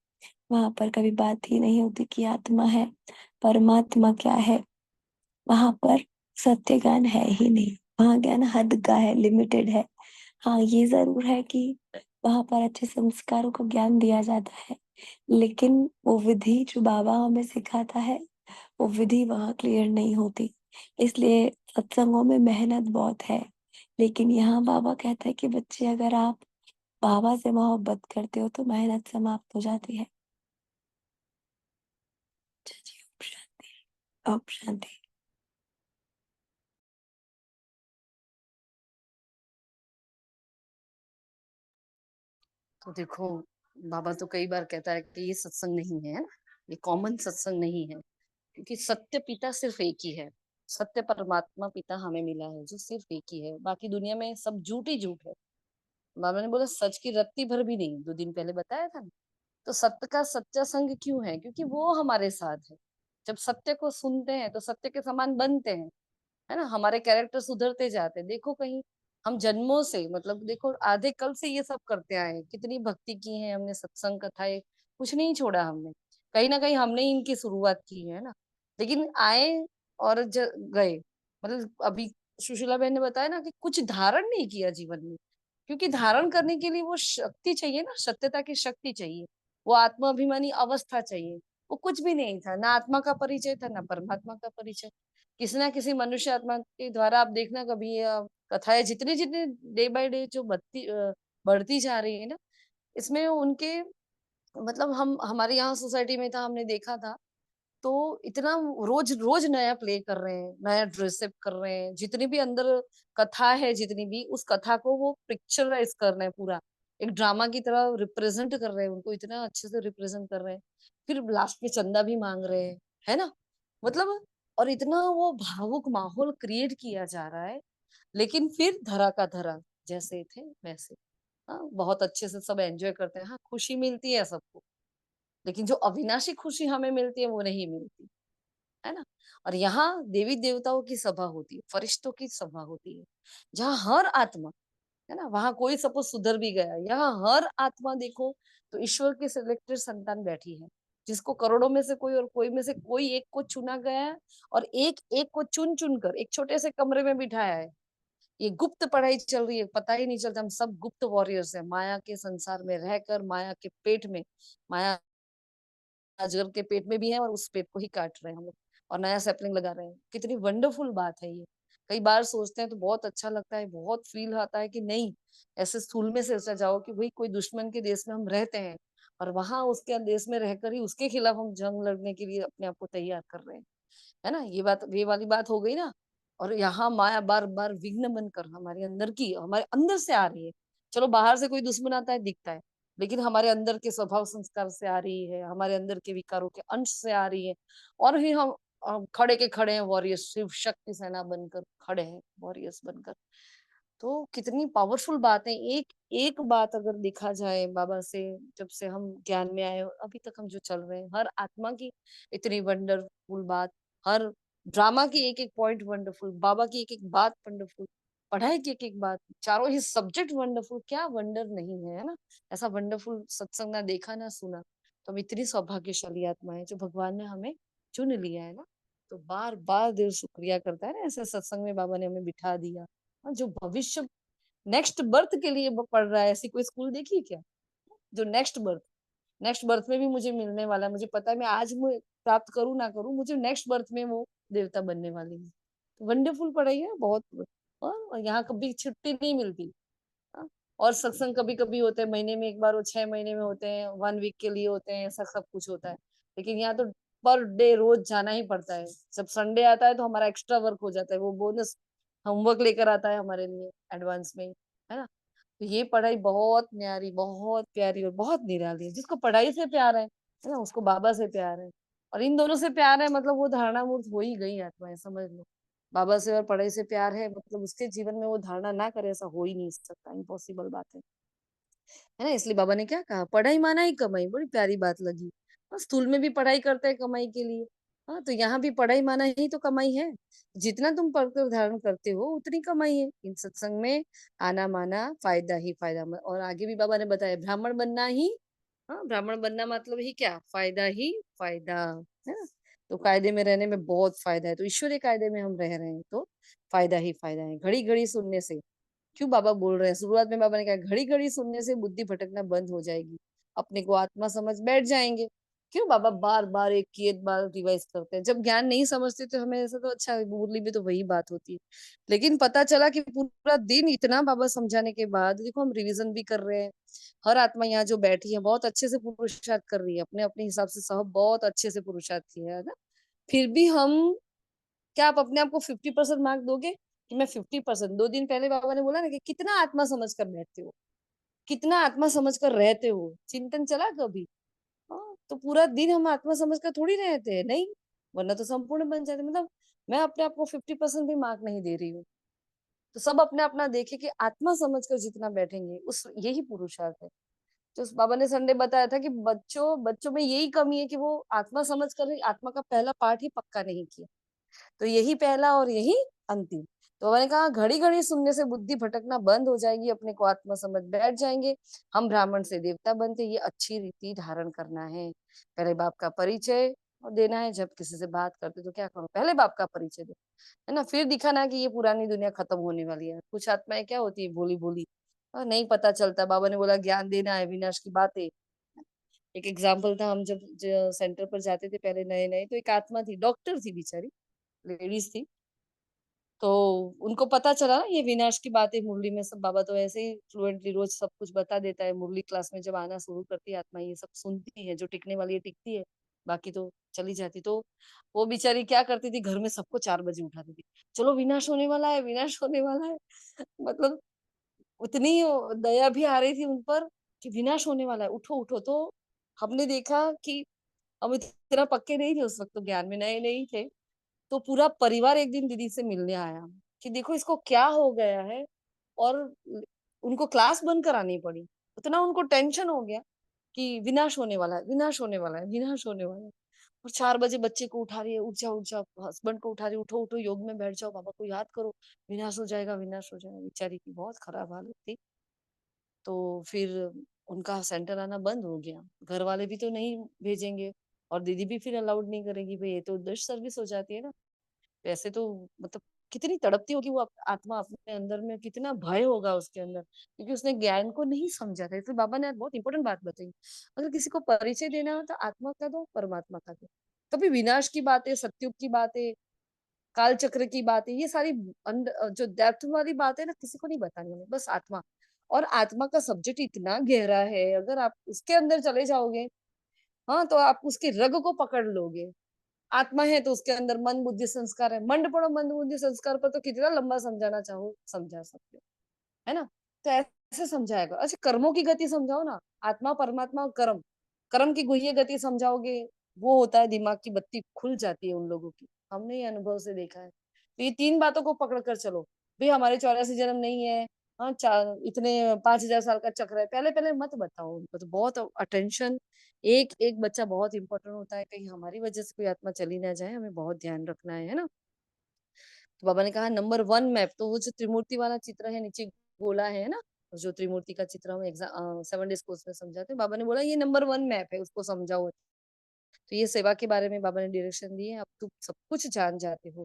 वहां पर कभी बात ही नहीं होती कि आत्मा है, परमात्मा क्या है। वहां पर सत्य ज्ञान है ही नहीं, वहां ज्ञान हद का है, लिमिटेड है। हाँ ये जरूर है कि वहां पर अच्छे संस्कारों को ज्ञान दिया जाता है, लेकिन वो विधि जो बाबा हमें सिखाता है वो विधि वहां क्लियर नहीं होती। इसलिए सत्संगों में मेहनत बहुत है, लेकिन यहाँ बाबा कहता है कि बच्चे अगर आप बाबा से मोहब्बत करते हो तो मेहनत समाप्त हो जाती है। अच्छा जी, ओम शांति, ओम शांति। तो देखो, बाबा तो कई बार कहता है कि ये सत्संग नहीं है ना, ये कॉमन सत्संग नहीं है, क्योंकि सत्य पिता सिर्फ एक ही है। सत्य परमात्मा पिता हमें मिला है जो सिर्फ एक ही है, बाकी दुनिया में सब झूठ ही झूठ है। बाबा ने बोला सच की रत्ती भर भी नहीं, 2 दिन पहले बताया था ना। तो सत्य का सच्चा संग क्यों है? क्योंकि वो हमारे साथ है। जब सत्य को सुनते हैं तो सत्य के समान बनते हैं, है ना। हमारे कैरेक्टर सुधरते जाते हैं। देखो कहीं हम जन्मों से, मतलब देखो आधे कल से ये सब करते आए हैं, कितनी भक्ति की है हमने, सत्संग कथाएं, कुछ नहीं छोड़ा हमने। कहीं ना कहीं हमने इनकी शुरुआत की है ना। लेकिन आए और गए, मतलब अभी सुशीला बहन ने बताया ना कि कुछ धारण नहीं किया जीवन में, क्योंकि धारण करने के लिए वो शक्ति चाहिए ना, सत्यता की शक्ति चाहिए, वो आत्माभिमानी अवस्था चाहिए। वो कुछ भी नहीं था, ना आत्मा का परिचय था ना परमात्मा का परिचय। किसी ना किसी मनुष्य आत्मा के द्वारा आप देखना कभी कथाएं जितनी जितनी डे बाय डे जो बढ़ती जा रही है ना, इसमें उनके, मतलब हम हमारे यहाँ सोसाइटी में था, हमने देखा था। तो इतना रोज रोज नया प्ले कर रहे हैं, नया ड्रेसअप कर रहे हैं, जितनी भी अंदर कथा है, जितनी भी उस कथा को वो पिक्चराइज कर रहे हैं पूरा, एक ड्रामा की तरह रिप्रेजेंट कर रहे हैं, उनको इतना अच्छे से रिप्रेजेंट कर रहे हैं। फिर लास्ट में चंदा भी मांग रहे हैं, है ना। मतलब, और इतना वो भावुक माहौल क्रिएट किया जा रहा है, लेकिन फिर धरा का धरा, जैसे थे वैसे। हाँ, बहुत अच्छे से सब एंजॉय करते हैं, हाँ खुशी मिलती है सबको, लेकिन जो अविनाशी खुशी हमें मिलती है वो नहीं मिलती, है ना। और यहाँ देवी देवताओं की सभा होती है, फरिश्तों की सभा होती है, जहाँ हर आत्मा, है ना, वहां कोई सपोज सुधर भी गया, यहाँ हर आत्मा देखो तो ईश्वर की सिलेक्टेड संतान बैठी है, जिसको करोड़ों में से कोई और कोई में से कोई एक को चुना गया है, और एक एक को चुन चुन कर एक छोटे से कमरे में बिठाया है। ये गुप्त पढ़ाई चल रही है, पता ही नहीं चलता, हम सब गुप्त वॉरियर्स हैं, माया के संसार में रहकर, माया के पेट में, माया अजगर के पेट में भी है और उस पेट को ही काट रहे हैं हम लोग, और नया सैपलिंग लगा रहे हैं। कितनी वंडरफुल बात है ये। कई बार सोचते हैं तो बहुत अच्छा लगता है, बहुत फील आता है कि नहीं, ऐसे स्थूल में सोचा जाओ कि भाई कोई दुश्मन के देश में हम रहते हैं, और वहां उसके देश में रहकर ही उसके खिलाफ हम जंग लड़ने के लिए अपने आप को तैयार कर रहे हैं, है ना। ये बात, ये वाली बात हो गई ना। और यहाँ माया बार बार विघ्न बनकर हमारे अंदर की, हमारे अंदर से आ रही है। चलो बाहर से कोई दुश्मन आता है दिखता है, लेकिन हमारे अंदर के स्वभाव संस्कार से आ रही है, हमारे अंदर के विकारों के अंश से आ रही है। और भी हम खड़े के खड़े हैं वॉरियर्स, शिव शक्ति सेना बनकर खड़े हैं वॉरियर्स बनकर। तो कितनी पावरफुल बात है। एक एक बात अगर देखा जाए बाबा से, जब से हम ज्ञान में आए और अभी तक हम जो चल रहे हैं, हर आत्मा की इतनी वंडरफुल बात, हर ड्रामा की एक एक पॉइंट वंडरफुल, बाबा की एक एक बात वंडरफुल, पढ़ाई की एक एक बात, चारों ही सब्जेक्ट वंडरफुल, क्या वंडर नहीं है, है ना? ऐसा वंडरफुल सत्संग ना देखा ना सुना। तो हम इतनी सौभाग्यशाली आत्मा है जो भगवान ने हमें चुन लिया है ना। तो बार बार दिल शुक्रिया करता है ना, ऐसे सत्संग में बाबा ने हमें बिठा दिया। और जो भविष्य नेक्स्ट बर्थ के लिए पढ़ रहा है, ऐसी कोई स्कूल देखी है क्या? जो नेक्स्ट बर्थ में भी मुझे मिलने वाला है, मुझे पता है मैं आज मैं प्राप्त करूं ना करूं, मुझे नेक्स्ट बर्थ में वो देवता बनने वाली है। वंडरफुल पढ़ाई है बहुत। और यहाँ कभी छुट्टी नहीं मिलती। हाँ, और सत्संग कभी कभी होते हैं महीने में एक बार, वो 6 महीने में होते हैं, 1 वीक के लिए होते हैं, ऐसा सब कुछ होता है। लेकिन यहाँ तो पर डे रोज जाना ही पड़ता है। जब संडे आता है तो हमारा एक्स्ट्रा वर्क हो जाता है, वो बोनस होमवर्क लेकर आता है हमारे लिए एडवांस में, है ना? तो ये पढ़ाई बहुत न्यारी, बहुत प्यारी और बहुत निराली है। जिसको पढ़ाई से प्यार है ना, उसको बाबा से प्यार है। और इन दोनों से प्यार है मतलब वो धारणा मूर्त हो ही गई आत्मा है, समझ लो। बाबा से और पढ़ाई से प्यार है मतलब उसके जीवन में वो धारणा ना करे, ऐसा हो ही नहीं सकता, इम्पॉसिबल बात है ना? इसलिए बाबा ने क्या कहा, पढ़ाई माना ही कमाई, बड़ी प्यारी बात लगी। हाँ, स्कूल में भी पढ़ाई करते हैं कमाई के लिए। हाँ, तो यहाँ भी पढ़ाई माना ही तो कमाई है। जितना तुम पढ़कर धारण करते हो उतनी कमाई है। इन सत्संग में आना माना फायदा ही फायदा। और आगे भी बाबा ने बताया, ब्राह्मण बनना ही, हाँ, ब्राह्मण बनना मतलब ही क्या, फायदा ही फायदा, है ना? तो कायदे में रहने में बहुत फायदा है। तो ईश्वरीय कायदे में हम रह रहे हैं तो फायदा ही फायदा है। घड़ी घड़ी सुनने से, क्यों बाबा बोल रहे हैं, शुरुआत में बाबा ने कहा घड़ी घड़ी सुनने से बुद्धि भटकना बंद हो जाएगी, अपने को आत्मा समझ बैठ जाएंगे। क्यों बाबा बार बार एक की एक बार रिवाइज करते हैं? जब ज्ञान नहीं समझते तो हमें ऐसा तो अच्छा, मुरली में तो वही बात होती है। लेकिन पता चला कि पूरा दिन इतना बाबा समझाने के बाद देखो हम रिवीजन भी कर रहे हैं। हर आत्मा यहाँ जो बैठी है बहुत अच्छे से पुरुषार्थ कर रही है, अपने अपने हिसाब से सब बहुत अच्छे से पुरुषार्थ किया है ना। फिर भी हम, क्या आप अपने आप को 50% मार्क दोगे कि मैं 50%? 2 दिन पहले बाबा ने बोला ना कि कितना आत्मा समझ कर बैठते हो, कितना आत्मा समझ कर रहते हो, चिंतन चला कभी? हाँ, तो पूरा दिन हम आत्मा समझ कर थोड़ी रहते हैं, नहीं, वरना तो संपूर्ण बन जाते। मतलब मैं अपने आप को 50% भी मार्क नहीं दे रही हूँ। तो सब अपने अपना देखे कि आत्मा समझ कर जितना बैठेंगे उस, यही पुरुषार्थ है। तो उस बाबा ने संडे बताया था कि बच्चों बच्चों में यही कमी है कि वो आत्मा समझ कर आत्मा का पहला पाठ ही पक्का नहीं किया। तो यही पहला और यही अंतिम। तो मैंने कहा घड़ी घड़ी सुनने से बुद्धि भटकना बंद हो जाएगी, अपने को आत्मा समझ बैठ जाएंगे, हम ब्राह्मण से देवता बनते। ये अच्छी रीति धारण करना है। पहले बाप का परिचय देना है। जब किसी से बात करते तो क्या करो, पहले बाप का परिचय दो, है ना? फिर दिखाना कि ये पुरानी दुनिया खत्म होने वाली है। कुछ आत्माएं क्या होती है, भोली भोली, नहीं पता चलता। बाबा ने बोला ज्ञान देना है, विनाश की बातें। एक एग्जाम्पल था, हम जब सेंटर पर जाते थे पहले नए नए, तो एक आत्मा थी, डॉक्टर थी बेचारी, लेडीज थी। तो उनको पता चला ना ये विनाश की बात है मुरली में, सब बाबा तो ऐसे ही फ्लुएंटली रोज सब कुछ बता देता है। मुरली क्लास में जब आना शुरू करती है आत्मा, ये सब सुनती है, जो टिकने वाली है टिकती है, बाकी तो चली जाती। तो वो बेचारी क्या करती थी, घर में सबको 4 बजे उठाती थी, चलो विनाश होने वाला है, विनाश होने वाला है। मतलब उतनी दया भी आ रही थी उन पर कि विनाश होने वाला है, उठो उठो। तो हमने देखा कि हम इतना पक्के नहीं थे उस वक्त, तो ज्ञान में नए नहीं थे। तो पूरा परिवार एक दिन दीदी से मिलने आया कि देखो इसको क्या हो गया है। और उनको क्लास बंद करानी पड़ी, उतना उनको टेंशन हो गया कि विनाश होने वाला है, विनाश होने वाला है, विनाश होने वाला है। और 4 बजे बच्चे को उठा रही है, उठ जाओ उठ जाओ, हस्बैंड को उठा रही है, उठो उठो योग में बैठ जाओ, बाबा को याद करो, विनाश हो जाएगा, विनाश हो जाएगा। बेचारी की बहुत खराब हालत थी। तो फिर उनका सेंटर आना बंद हो गया। घर वाले भी तो नहीं भेजेंगे और दीदी भी फिर अलाउड नहीं करेगी, भाई ये तो दश सर्विस हो जाती है ना। वैसे तो मतलब कितनी तड़पती होगी वो आत्मा अपने अंदर में, कितना भय होगा उसके अंदर, क्योंकि उसने ज्ञान को नहीं समझा था। इसलिए बाबा ने आज बहुत इंपॉर्टेंट बात बताई, अगर किसी को परिचय देना हो तो आत्मा का दो, परमात्मा का दो। कभी विनाश की बातें, सत्युग की बातें, काल चक्र की बातें, ये सारी जो डेप्थ वाली बात है ना, किसी को नहीं बतानी हमें, बस आत्मा। और आत्मा का सब्जेक्ट इतना गहरा है, अगर आप उसके अंदर चले जाओगे, हाँ, तो आप उसके रग को पकड़ लोगे। आत्मा है तो उसके अंदर मन बुद्धि संस्कार है, मंड पड़ो मन बुद्धि संस्कार पर, तो कितना लंबा समझाना चाहो समझा सकते हो, है ना? तो ऐसे समझाएगा। अच्छा, कर्मों की गति समझाओ ना, आत्मा परमात्मा और कर्म, कर्म की गुह्य गति समझाओगे, वो होता है दिमाग की बत्ती खुल जाती है उन लोगों की। हमने ये अनुभव से देखा है। तो ये 3 बातों को पकड़ कर चलो, भाई हमारे 84 जन्म नहीं है, हाँ इतने 5000 साल का चक्र है, पहले पहले मत बताओ उनको। तो बहुत अटेंशन, एक एक बच्चा बहुत इंपॉर्टेंट होता है, कहीं हमारी वजह से कोई आत्मा चली ना जाए, हमें बहुत ध्यान रखना है ना। तो बाबा ने कहा नंबर 1 मैप, तो वो जो त्रिमूर्ति वाला चित्र है नीचे गोला है ना, जो त्रिमूर्ति का चित्र हम एग्जाम 7 डेज कोर्स में समझाते हैं, बाबा ने बोला ये नंबर 1 मैप है, उसको समझाओ। तो ये सेवा के बारे में बाबा ने डायरेक्शन दिए, अब तुम सब कुछ जान जाते हो।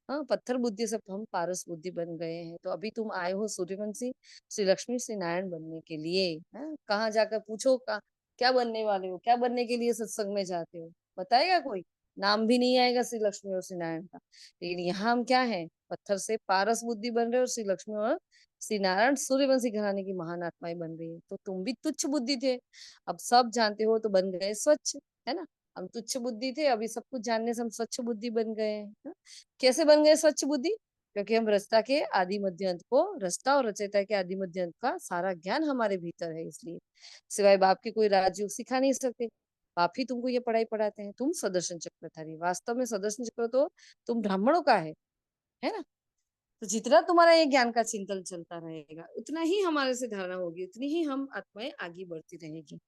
हाँ, पत्थर बुद्धि से हम पारस बुद्धि बन गए हैं, तो अभी तुम आए हो सूर्यवंशी श्री लक्ष्मी श्री नारायण बनने के लिए। हाँ, कहाँ जाकर पूछो क्या बनने वाले हो, क्या बनने के लिए सत्संग में जाते हो, बताएगा कोई? नाम भी नहीं आएगा श्री लक्ष्मी और श्री नारायण का। लेकिन यहाँ हम क्या है, पत्थर से पारस बुद्धि बन रहे हो, श्री लक्ष्मी और श्री नारायण सूर्यवंशी घराने की महान आत्माएं बन रही है। तो तुम भी तुच्छ बुद्धि थे, अब सब जानते हो तो बन गए स्वच्छ, है ना। हम तुच्छ बुद्धि थे, अभी सब कुछ जानने से हम स्वच्छ बुद्धि बन गए हैं। हाँ? कैसे बन गए स्वच्छ बुद्धि? क्योंकि हम रस्ता के आदि मध्य अंत को, रस्ता और रचयिता के आदि मध्य अंत का सारा ज्ञान हमारे भीतर है, इसलिए सिवाय बाप के कोई राजयोग सिखा नहीं सकते। बाप ही तुमको ये पढ़ाई पढ़ाते हैं। तुम सदर्शन चक्रधारी, वास्तव में सदर्शन चक्र तो तुम ब्राह्मणों का है ना। तो जितना तुम्हारा ये ज्ञान का चिंतन चलता रहेगा, उतना ही हमारे से धारणा होगी, उतनी ही हम आत्माएं आगे बढ़ती रहेगी।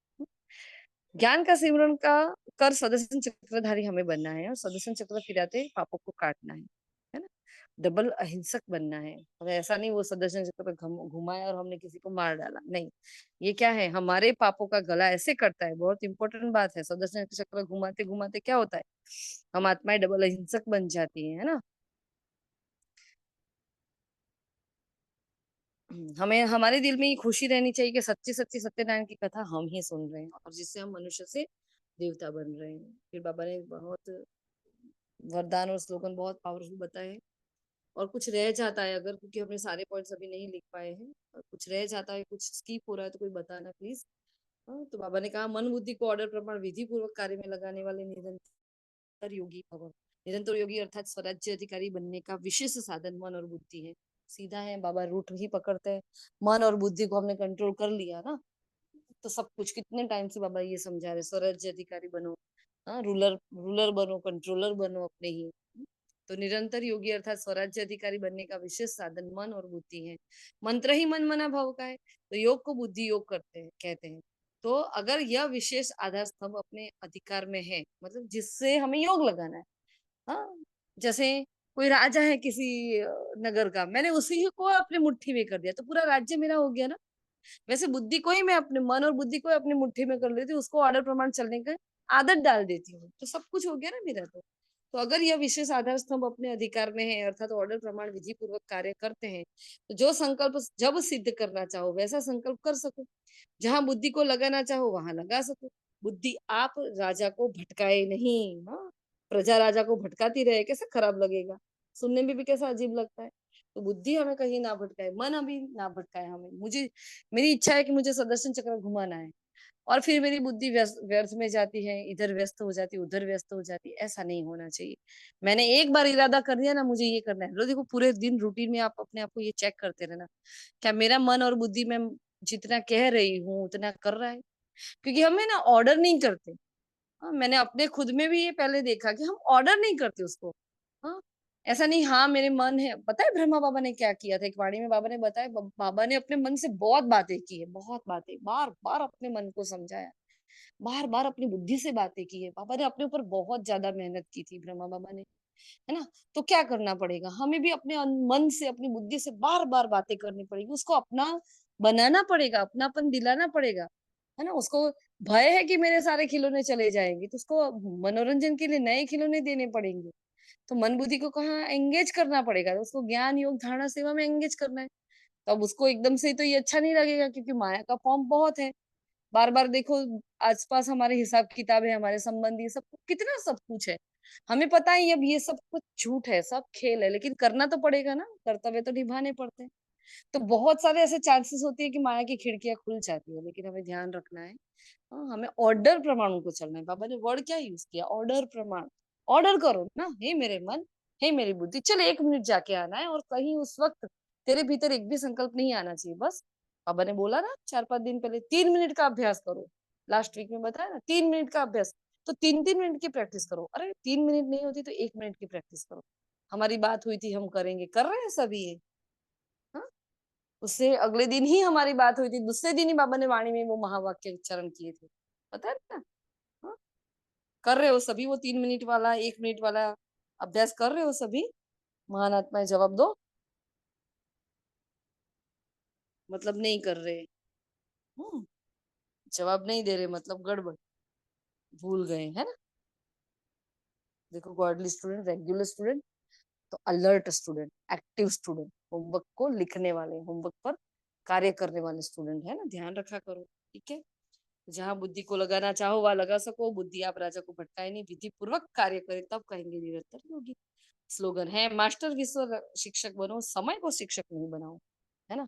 ज्ञान का सिमरन का कर सदस्य चक्रधारी हमें बनना है, और सदस्य चक्र फिराते पापों को काटना है ना। डबल अहिंसक बनना है। और ऐसा नहीं वो सदस्य चक्र घुमाया और हमने किसी को मार डाला, नहीं। ये क्या है, हमारे पापों का गला ऐसे करता है, बहुत इंपॉर्टेंट बात है। सदस्य चक्र घुमाते घुमाते क्या होता है, हम आत्माएं डबल अहिंसक बन जाती है ना। हमें हमारे दिल में ये खुशी रहनी चाहिए कि सच्ची सच्ची सत्यनारायण की कथा हम ही सुन रहे हैं, और जिससे हम मनुष्य से देवता बन रहे हैं। फिर बाबा ने बहुत वरदान और स्लोगन बहुत पावरफुल बताए हैं। और कुछ रह जाता है अगर, क्योंकि हमने सारे पॉइंट्स अभी नहीं लिख पाए हैं, और कुछ रह जाता है, कुछ स्किप हो रहा है, तो कोई बताना प्लीज। हाँ, तो बाबा ने कहा मन बुद्धि को ऑर्डर प्रमाण विधि पूर्वक कार्य में लगाने वाले निरंतर योगी भवन। निरंतर योगी अर्थात स्वराज्य अधिकारी बनने का विशेष साधन मन और बुद्धि है। सीधा है, बाबा रूट ही पकड़ते हैं। मन और बुद्धि को हमने कंट्रोल कर लिया ना, तो सब कुछ, कितने टाइम से बाबा ये समझा रहे, स्वराज्य अधिकारी बनो, हाँ, रूलर रूलर बनो, कंट्रोलर बनो अपने ही। तो निरंतर योगी अर्थात स्वराज्य अधिकारी बनने का विशेष साधन मन और बुद्धि है। मंत्र ही मन मना भाव का है, तो योग को बुद्धि योग करते हैं कहते हैं। तो अगर यह विशेष आधार स्तंभ अपने अधिकार में है, मतलब जिससे हमें योग लगाना है। हाँ, जैसे कोई राजा है किसी नगर का, मैंने उसी को अपनी मुट्ठी में कर दिया, तो पूरा राज्य मेरा हो गया ना। वैसे बुद्धि को ही मैं अपने मन और बुद्धि को अपनी मुट्ठी में कर लेती हूँ, उसको ऑर्डर प्रमाण चलने का आदत डाल देती हूँ, तो सब कुछ हो गया ना मेरा। तो अगर यह विशेष आधार स्तंभ अपने अधिकार में है, अर्थात ऑर्डर प्रमाण विधि पूर्वक कार्य करते हैं, तो जो संकल्प जब सिद्ध करना चाहो वैसा संकल्प कर सको, जहां बुद्धि को लगाना चाहो वहां लगा सको। बुद्धि आप राजा को भटकाए नहीं। हाँ, प्रजा राजा को भटकाती रहे, कैसा खराब लगेगा, सुनने में भी कैसा अजीब लगता है। तो बुद्धि हमें कहीं ना भटकाए, मन अभी ना भटकाए हमें। मेरी इच्छा है कि मुझे सुदर्शन चक्र घुमाना है, और फिर मेरी बुद्धि व्यर्थ में जाती है, इधर व्यस्त हो जाती, उधर व्यस्त हो जाती, ऐसा नहीं होना चाहिए। मैंने एक बार इरादा कर दिया ना मुझे ये करना है, देखो पूरे दिन रूटीन में आप अपने आप को ये चेक करते रहना, क्या मेरा मन और बुद्धि में जितना कह रही हूँ उतना कर रहा है। क्योंकि हमें ना ऑर्डर नहीं करते। हाँ, मैंने अपने खुद में भी ये पहले देखा कि हम ऑर्डर नहीं करते उसको। हाँ, ऐसा नहीं, हाँ मेरे मन है। पता है ब्रह्मा बाबा ने क्या किया था, एक वाणी में बाबा ने बताया, बाबा ने अपने मन से बहुत बातें की है, बहुत बातें, बार बार अपने मन को समझाया, बार बार अपनी बुद्धि से बातें की है। बाबा ने अपने ऊपर बहुत ज्यादा मेहनत की थी, ब्रह्मा बाबा ने, है ना। तो क्या करना पड़ेगा, हमें भी अपने मन से, अपनी बुद्धि से बार बार बातें करनी पड़ेगी, उसको अपना बनाना पड़ेगा, अपनापन दिलाना पड़ेगा, है ना। उसको भय है कि मेरे सारे खिलौने चले जाएंगे, तो उसको मनोरंजन के लिए नए खिलौने देने पड़ेंगे। तो मन बुद्धि को कहाँ एंगेज करना पड़ेगा, तो उसको ज्ञान योग धारणा सेवा में एंगेज करना है। तो अब उसको एकदम से तो ये अच्छा नहीं लगेगा, क्योंकि माया का फॉर्म बहुत है। बार बार देखो, आसपास हमारे हिसाब किताब है, हमारे संबंधी, सब कितना सब कुछ है। हमें पता है अब ये सब कुछ झूठ है, सब खेल है, लेकिन करना तो पड़ेगा ना, कर्तव्य तो निभाने पड़ते हैं। तो बहुत सारे ऐसे चांसेस होती है कि माया की खिड़कियां खुल जाती है, लेकिन हमें ध्यान रखना है। हाँ, हमें ऑर्डर प्रमाणों को चलना है। बाबा ने वर्ड क्या यूज किया, ऑर्डर प्रमाण। ऑर्डर करो ना, हे मेरे मन, हे मेरी बुद्धि, चल 1 मिनट जाके आना है, और कहीं उस वक्त तेरे भीतर एक भी संकल्प नहीं आना चाहिए, बस। बाबा ने बोला ना 4-5 दिन पहले, 3 मिनट का अभ्यास करो। लास्ट वीक में बताया ना, 3 मिनट का अभ्यास। तो 3-3 मिनट की प्रैक्टिस करो। अरे 3 मिनट नहीं होती तो 1 मिनट की प्रैक्टिस करो। हमारी बात हुई थी, हम करेंगे, कर रहे हैं सभी ये। उससे अगले दिन ही हमारी बात हुई थी, दूसरे दिन ही बाबा ने वाणी में वो महावाक्य उच्चारण किए थे, पता है ना? हाँ? कर रहे हो सभी वो 3 मिनट वाला 1 मिनट वाला अभ्यास कर रहे हो सभी? महान आत्माएं जवाब दो। मतलब नहीं कर रहे। जवाब नहीं दे रहे मतलब गड़बड़, भूल गए, है ना? देखो, गॉडली स्टूडेंट, रेगुलर स्टूडेंट, तो alert student, active student, homework को लिखने वाले, होमवर्क पर कार्य करने वाले स्टूडेंट, है ना? ध्यान रखा करो, ठीक है? जहां बुद्धि को लगाना चाहो वहां लगा सको। बुद्धि आप राजा को भटकाए नहीं, विधि पूर्वक कार्य करे तब कहेंगे निरंतर योगी। स्लोगन है, मास्टर विश्व शिक्षक बनो, समय को शिक्षक नहीं बनाओ, है ना?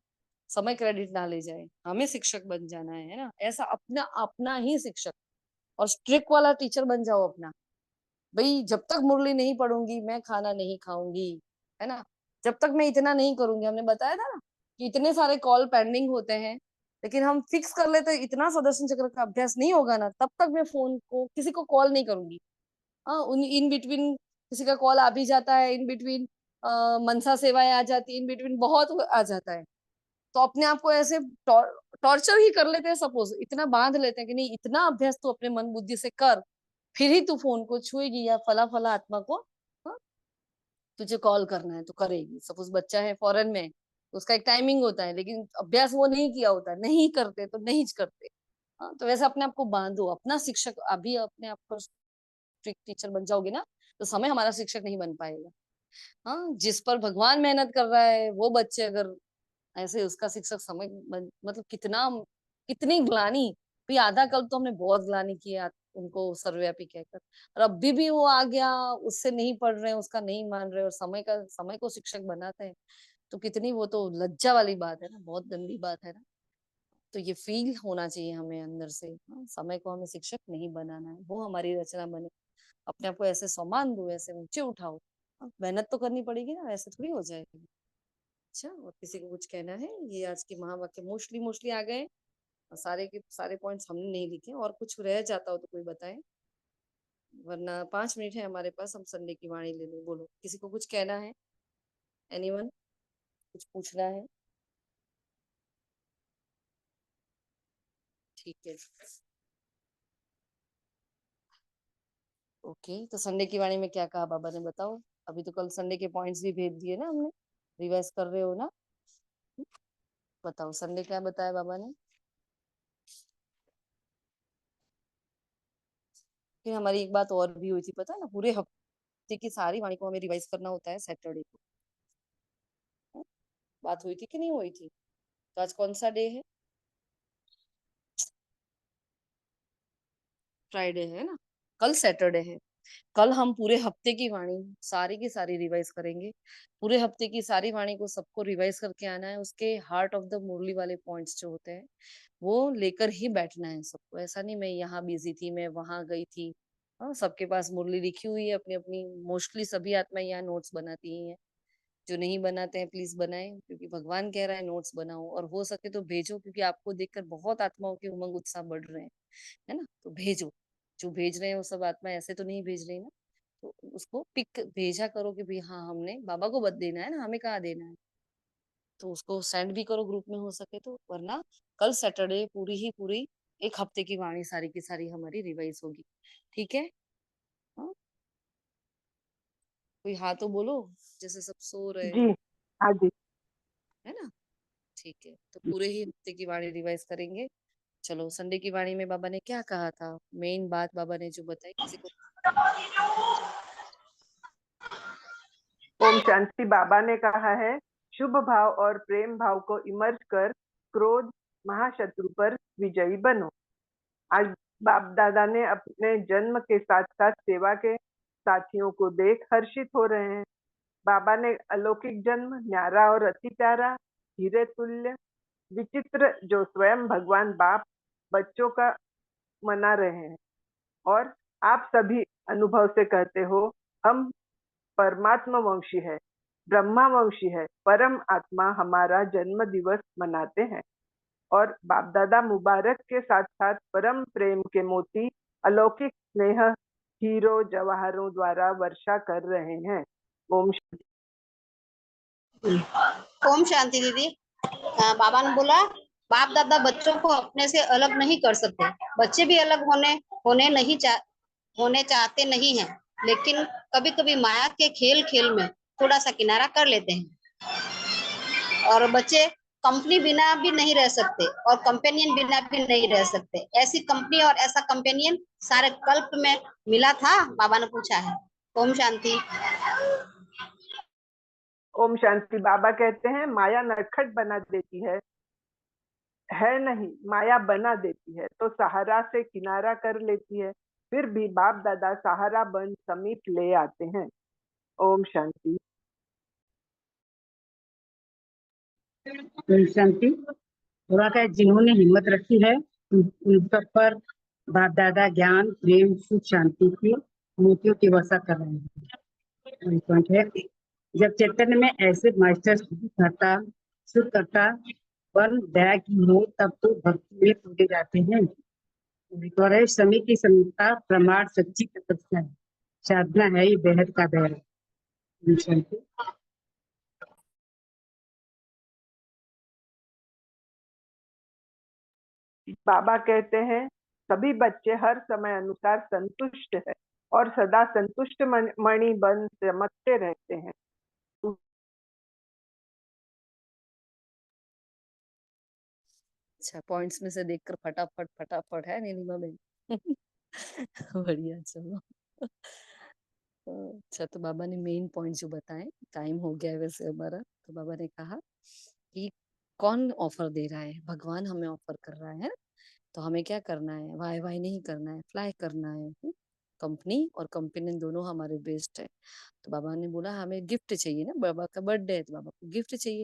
समय क्रेडिट ना ले जाए, हमें शिक्षक बन जाना है ना? ऐसा अपना अपना ही शिक्षक, और स्ट्रिक्ट वाला टीचर बन जाओ अपना। भाई जब तक मुरली नहीं पढ़ूंगी मैं खाना नहीं खाऊंगी, है ना? जब तक मैं इतना नहीं करूंगी, हमने बताया था ना कि इतने सारे कॉल पेंडिंग होते हैं, लेकिन हम फिक्स कर लेते इतना सुदर्शन चक्र का अभ्यास नहीं होगा ना, तब तक मैं फोन को किसी को कॉल नहीं करूंगी। हाँ, उन इन बिटवीन किसी का कॉल आ भी जाता है, इन बिटवीन मनसा सेवाएं आ जाती है, इन बिटवीन बहुत आ जाता है, तो अपने आप को ऐसे टॉर्चर ही कर लेते हैं। सपोज इतना बांध लेते हैं कि नहीं, इतना अभ्यास तू अपने मन बुद्धि से कर, फिर ही तू फोन को छुएगी या फला फला आत्मा को, हाँ, तुझे कॉल करना है तो करेगी। सपोज बच्चा है फॉरेन में, तो उसका एक टाइमिंग होता है, लेकिन अभ्यास वो नहीं किया होता, नहीं करते तो नहीं करते। हाँ, तो वैसे अपने आप को बांधो, अपना शिक्षक। अभी अपने आप को स्ट्रिक्ट टीचर बन जाओगे ना, तो समय हमारा शिक्षक नहीं बन पाएगा। हाँ, जिस पर भगवान मेहनत कर रहा है वो बच्चे अगर ऐसे उसका शिक्षक समय मतलब कितना, कितनी ग्लानी। भी आधा कल तो हमने बहुत ग्लानी की है उनको सर्वव्यापी कहकर, और अभी भी वो आ गया, उससे नहीं पढ़ रहे हैं, उसका नहीं मान रहे, और समय को शिक्षक बनाते हैं, तो कितनी वो तो लज्जा वाली बात है ना, बहुत गंदी बात है ना। तो ये फील होना चाहिए हमें अंदर से, हाँ, समय को हमें शिक्षक नहीं बनाना है, वो हमारी रचना बने। अपने आप को ऐसे सम्मान दो, ऐसे ऊंचे उठाओ। हाँ, मेहनत तो करनी पड़ेगी ना, ऐसे थोड़ी हो जाएगी। अच्छा, और किसी को कुछ कहना है? ये आज के महावाक्य मोस्टली मोस्टली आ गए, और सारे के सारे पॉइंट्स हमने नहीं लिखे, और कुछ रह जाता हो तो कोई बताए, वरना 5 मिनट है हमारे पास, हम संडे की वाणी ले लें। बोलो, किसी को कुछ कहना है? एनीवन, कुछ पूछना है? ठीक है, ओके। तो संडे की वाणी में क्या कहा बाबा ने, बताओ। अभी तो कल संडे के पॉइंट्स भी भेज दिए ना हमने, रिवाइज कर रहे हो ना? बताओ संडे क्या बताया बाबा ने। फिर हमारी एक बात और भी हुई थी, पता है ना, पूरे हफ्ते की सारी वाणी को हमें रिवाइज करना होता है सैटरडे को। हाँ, बात हुई थी कि नहीं हुई थी? तो आज कौन सा डे है? फ्राइडे है ना, कल सैटरडे है। कल हम पूरे हफ्ते की वाणी सारी की सारी रिवाइज करेंगे। पूरे हफ्ते की सारी वाणी को सबको रिवाइज करके आना है, उसके हार्ट ऑफ द मुरली वाले पॉइंट्स जो होते हैं वो लेकर ही बैठना है सबको। ऐसा नहीं मैं यहाँ बिजी थी, मैं वहां गई थी। हाँ, सबके पास मुरली लिखी हुई है अपनी अपनी, मोस्टली सभी आत्माएं यहाँ नोट्स बनाती ही हैं। जो नहीं बनाते हैं प्लीज बनाएं, क्योंकि भगवान कह रहा है नोट्स बनाओ, और हो सके तो भेजो, क्योंकि आपको देखकर बहुत आत्माओं के उमंग उत्साह बढ़ रहे हैं, है ना? तो भेजो। जो भेज रहे हैं वो सब आत्मा ऐसे तो नहीं भेज रही ना, तो उसको पिक भेजा करो कि भाई हाँ हमने बाबा को बत देना है ना, हमें कहाँ देना है। तो उसको सेंड भी करो ग्रुप में हो सके तो, वरना कल सैटरडे पूरी ही पूरी एक हफ्ते की वाणी सारी की सारी हमारी रिवाइज होगी, ठीक है? हाँ, कोई हाँ तो बोलो, जैसे सब सो रहे जी। हैं, हाँ जी। है ना? ठीक है, तो पूरे ही हफ्ते की वाणी रिवाइज करेंगे। चलो, संडे की वाणी में बाबा ने क्या कहा था, मेन बात बाबा ने जो बताई, किसी को? ओम शांति। बाबा ने कहा है, शुभ भाव और प्रेम भाव को इमर्ज कर क्रोध महाशत्रु पर विजयी बनो। आज बाप दादा ने अपने जन्म के साथ साथ सेवा के साथियों को देख हर्षित हो रहे हैं। बाबा ने अलौकिक जन्म, न्यारा और अति प्यारा, हीरे तुल्य, विचित्र, जो स्वयं भगवान बाप बच्चों का मना रहे हैं। और आप सभी अनुभव से कहते हो, हम परमात्मा वंशी है, ब्रह्मा वंशी है, परम आत्मा हमारा जन्म दिवस मनाते हैं। और बाप दादा मुबारक के साथ साथ परम प्रेम के मोती, अलौकिक स्नेह, हीरो जवाहरों द्वारा वर्षा कर रहे हैं। ओम ओम शांति दीदी। बाबा ने बोला बाप दादा बच्चों को अपने से अलग नहीं कर सकते, बच्चे भी अलग होने चाहते नहीं हैं, लेकिन कभी कभी माया के खेल खेल में थोड़ा सा किनारा कर लेते हैं। और बच्चे कंपनी बिना भी नहीं रह सकते और कंपेनियन बिना भी नहीं रह सकते। ऐसी कंपनी और ऐसा कंपेनियन सारे कल्प में मिला था, बाबा ने पूछा है। ओम शांति। ओम शांति। बाबा कहते हैं माया नटखट बना देती है नहीं, माया बना देती है तो सहारा से किनारा कर लेती है, फिर भी बाप दादा सहारा बन समीप ले आते हैं। ओम शांति। ओम शांति। थोड़ा क्या जिन्होंने हिम्मत रखी है उन सब पर बाप दादा ज्ञान प्रेम सुख शांति की मोतियों की वर्षा कर रहे हैं। वही पॉइंट है। जब चैतन्य में ऐसे मास्टर सुख करता बन दया की हो तब तो भक्ति में टूटे जाते हैं। और है समय की समता प्रमाण सच्ची तपस्या है, साधना है ये बेहद का बेहद। ओम शांति। बाबा कहते हैं सभी बच्चे हर समय अनुसार संतुष्ट है और सदा संतुष्ट मणि बन चमकते रहते हैं। अच्छा, पॉइंट्स में से देखकर फटाफट फटाफट है नीलिमा बहन। बढ़िया, चलो। अच्छा, तो बाबा ने मेन पॉइंट जो बताए, टाइम हो गया है वैसे हमारा, तो बाबा ने कहा कि कौन ऑफर दे रहा है, भगवान हमें ऑफर कर रहा है, तो हमें क्या करना है, वाई वाई नहीं करना है, फ्लाई करना है। कंपनी और कंपनी दोनों हमारे बेस्ट है। तो बाबा ने बोला हमें गिफ्ट चाहिए ना, बाबा का बर्थडे है तो बाबा को गिफ्ट चाहिए।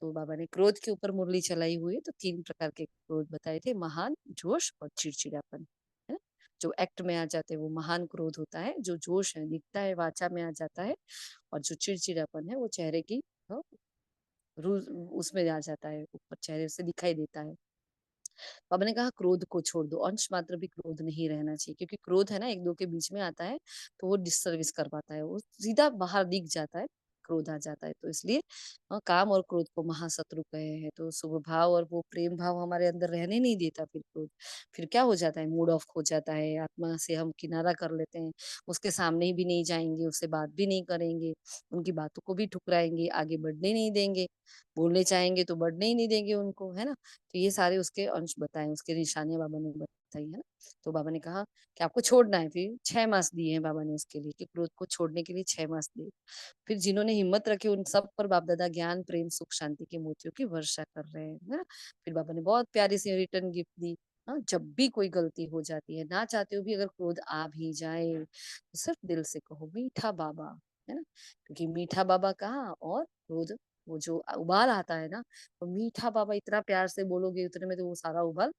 तो बाबा ने क्रोध के ऊपर मुरली चलाई हुई है, तो 3 प्रकार के क्रोध बताए थे, महान, जोश और चिड़चिड़ापन, है ना। जो एक्ट में आ जाते हैं वो महान क्रोध होता है, जो जोश है दिखता है वाचा में आ जाता है, और जो चिड़चिड़ापन है वो चेहरे की रूज उसमें आ जाता है, ऊपर चेहरे से दिखाई देता है। बाबा ने कहा क्रोध को छोड़ दो, अंश मात्र भी क्रोध नहीं रहना चाहिए, क्योंकि क्रोध है ना एक दो के बीच में आता है तो वो डिसर्विस कर पाता है, वो सीधा बाहर दिख जाता है, क्रोध आ जाता है। तो इसलिए काम और क्रोध को महाशत्रु कहे हैं। तो शुभ भाव और वो प्रेम भाव हमारे अंदर रहने नहीं देता। फिर क्रोध फिर क्या हो जाता है, मूड ऑफ हो जाता है, आत्मा से हम किनारा कर लेते हैं, उसके सामने भी नहीं जाएंगे, उससे बात भी नहीं करेंगे, उनकी बातों को भी ठुकराएंगे, आगे बढ़ने नहीं देंगे, बोलने चाहेंगे तो बढ़ने ही नहीं देंगे उनको, है ना। तो ये सारे उसके अंश बताए, उसके निशानियां बाबा ने बताई, है ना। तो बाबा ने कहा कि आपको छोड़ना है, फिर 6 मास दिए हैं बाबा ने उसके लिए, कि क्रोध को छोड़ने के लिए 6 मास दिए। फिर जिन्होंने हिम्मत रखी उन सब पर बाप दादा ज्ञान प्रेम सुख शांति के मोतियों की वर्षा कर रहे हैं, है ना। फिर बाबा ने बहुत प्यारी सी रिटर्न गिफ्ट दी। हाँ, जब भी कोई गलती हो जाती है, ना चाहते हो भी अगर क्रोध आ भी जाए, तो सिर्फ दिल से कहो मीठा बाबा, है ना। क्योंकि मीठा बाबा कहा और क्रोध, वो जो उबाल आता है ना, तो मीठा बाबा इतना प्यार से बोलोगे उतने में तो वो सारा उबाल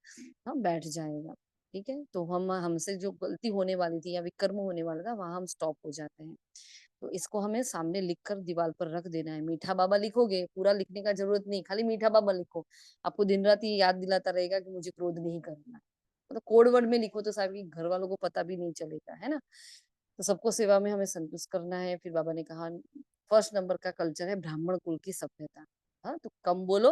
बैठ जाएगा। ठीक है, तो हमसे जो गलती होने वाली थी या विकर्म होने वाला था वहां हम स्टॉप हो जाते हैं। तो इसको हमें सामने लिखकर दीवार पर रख देना है। मीठा बाबा लिखोगे, पूरा लिखने का जरूरत नहीं, खाली मीठा बाबा लिखो, आपको दिन रात ये याद दिलाता रहेगा कि मुझे क्रोध नहीं करना। मतलब कोड वर्ड में लिखो तो साहब घर वालों को पता भी नहीं चलेगा, है ना। तो सबको सेवा में हमें संतुष्ट करना है। फिर बाबा ने कहा फर्स्ट नंबर का कल्चर है ब्राह्मण कुल की सभ्यता। हाँ, तो कम बोलो,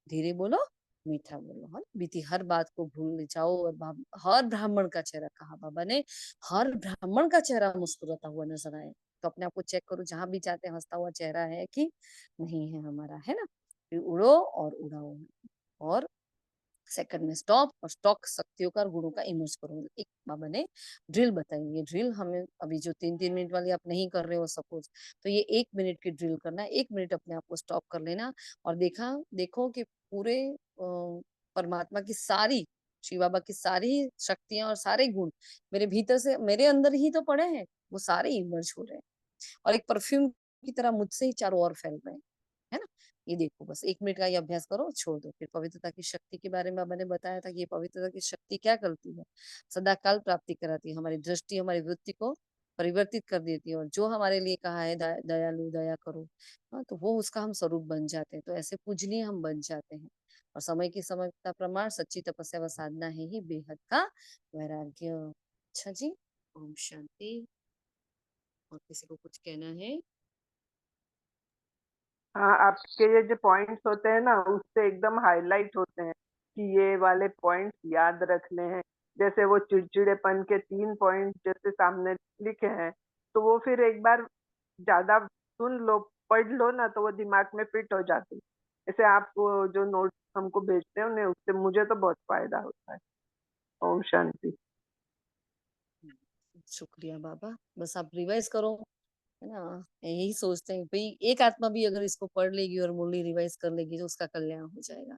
धीरे बोलो, मीठा बोलो, हाँ, बीती हर बात को भूल जाओ। और हर ब्राह्मण का चेहरा, कहा बाबा ने, हर ब्राह्मण का चेहरा मुस्कुराता हुआ नजर आए। तो अपने आप को चेक करो, जहां भी जाते हैं हंसता हुआ चेहरा है कि नहीं है हमारा, है ना। फिर उड़ो और उड़ाओ, और सेकंड में स्टॉप और स्टॉक शक्तियों का और गुणों का इमर्ज करो। एक बाबा ने ड्रिल बताई, ये ड्रिल हमें अभी जो 3-3 मिनट वाली आप नहीं कर रहे हो सपोज, तो ये 1 मिनट की ड्रिल करना है। 1 मिनट अपने आप को स्टॉप कर लेना और देखो कि पूरे परमात्मा की सारी, शिव बाबा की सारी शक्तियां और सारे गुण मेरे भीतर से, मेरे अंदर ही तो पड़े हैं, वो सारे इमर्ज हो रहे हैं और एक परफ्यूम की तरह मुझसे ही चारों ओर फैल रहे हैं, है ना। ये देखो, बस 1 मिनट का ये अभ्यास करो, छोड़ दो। फिर पवित्रता की शक्ति के बारे में बाबा ने बताया था कि ये पवित्रता की शक्ति क्या करती है, सदा काल प्राप्ति कराती है, हमारी दृष्टि हमारी वृत्ति को परिवर्तित कर देती है, और जो हमारे लिए कहा है दयालु दया करो, हाँ, तो वो उसका हम स्वरूप बन जाते हैं। तो ऐसे पूजनीय हम बन जाते हैं। और समय की समयता प्रमाण सच्ची तपस्या व साधना है ही बेहद का वैराग्य। अच्छा जी, ओम शांति। और किसी को कुछ कहना है? हाँ, आपके ये जो पॉइंट्स होते हैं ना उससे एकदम हाईलाइट होते हैं कि ये वाले पॉइंट्स याद रखने हैं। जैसे वो चिड़चिड़ेपन के 3 पॉइंट जैसे सामने लिखे हैं, तो वो फिर एक बार ज्यादा सुन लो, पढ़ लो ना, तो वो दिमाग में फिट हो जाती है। जैसे आप वो जो नोट्स हमको भेजते हो ना, उससे मुझे तो बहुत फायदा होता है। ओम शांति। शुक्रिया बाबा, बस आप रिवाइज करो, है ना। यही सोचते हैं भाई एक आत्मा भी अगर इसको पढ़ लेगी और मुरली रिवाइज कर लेगी तो उसका कल्याण हो जाएगा,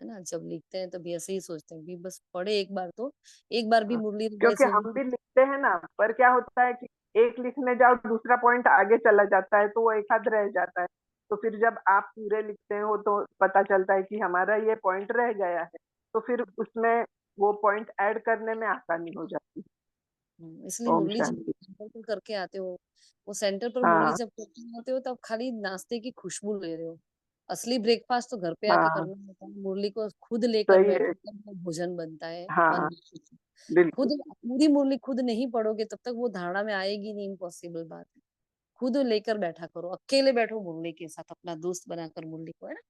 है ना। जब लिखते हैं तभी ऐसे ही सोचते हैं कि बस पढ़े एक बार तो, एक बार भी हाँ, मुरली रिवाइज क्योंकि हम होगी। भी लिखते हैं ना, पर क्या होता है कि एक लिखने जाओ दूसरा पॉइंट आगे चला जाता है, तो वो एक आध रह जाता है। तो फिर जब आप पूरे लिखते हो तो पता चलता है कि हमारा ये पॉइंट रह गया है, तो फिर उसमें वो पॉइंट ऐड करने में आसानी हो जाती इसलिए है। ओम मुरली जब शांति। सेंटर पर करके आते हो, वो सेंटर पर मुरली हाँ जब करके आते हो तब खाली नाश्ते की खुशबू ले रहे हो। असली ब्रेकफास्ट तो घर पे आके हाँ, करना होता है, मुरली को खुद लेकर सही है। बैठो तब वो भोजन बनता है मन हाँ, से। खुद बिल्कुल। पूरी मुरली खुद नहीं पढ़ोगे तब तक वो धारणा में आएगी नहीं, इम्पॉसिबल बात है। खुद लेकर बैठा करो, अकेले बैठो मुरली के साथ, अपना दोस्त बनाकर मुरली को, है ना।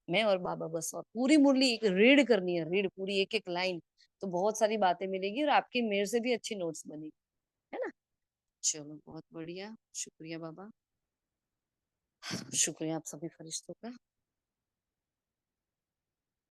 मैं और बाबा बस, और पूरी मुरली एक रीड करनी है, रीड पूरी एक एक लाइन, तो बहुत सारी बातें मिलेगी और आपकी मेरे से भी अच्छी नोट्स बनेगी, है ना। चलो बहुत बढ़िया, शुक्रिया बाबा, शुक्रिया आप सभी फरिश्तों का।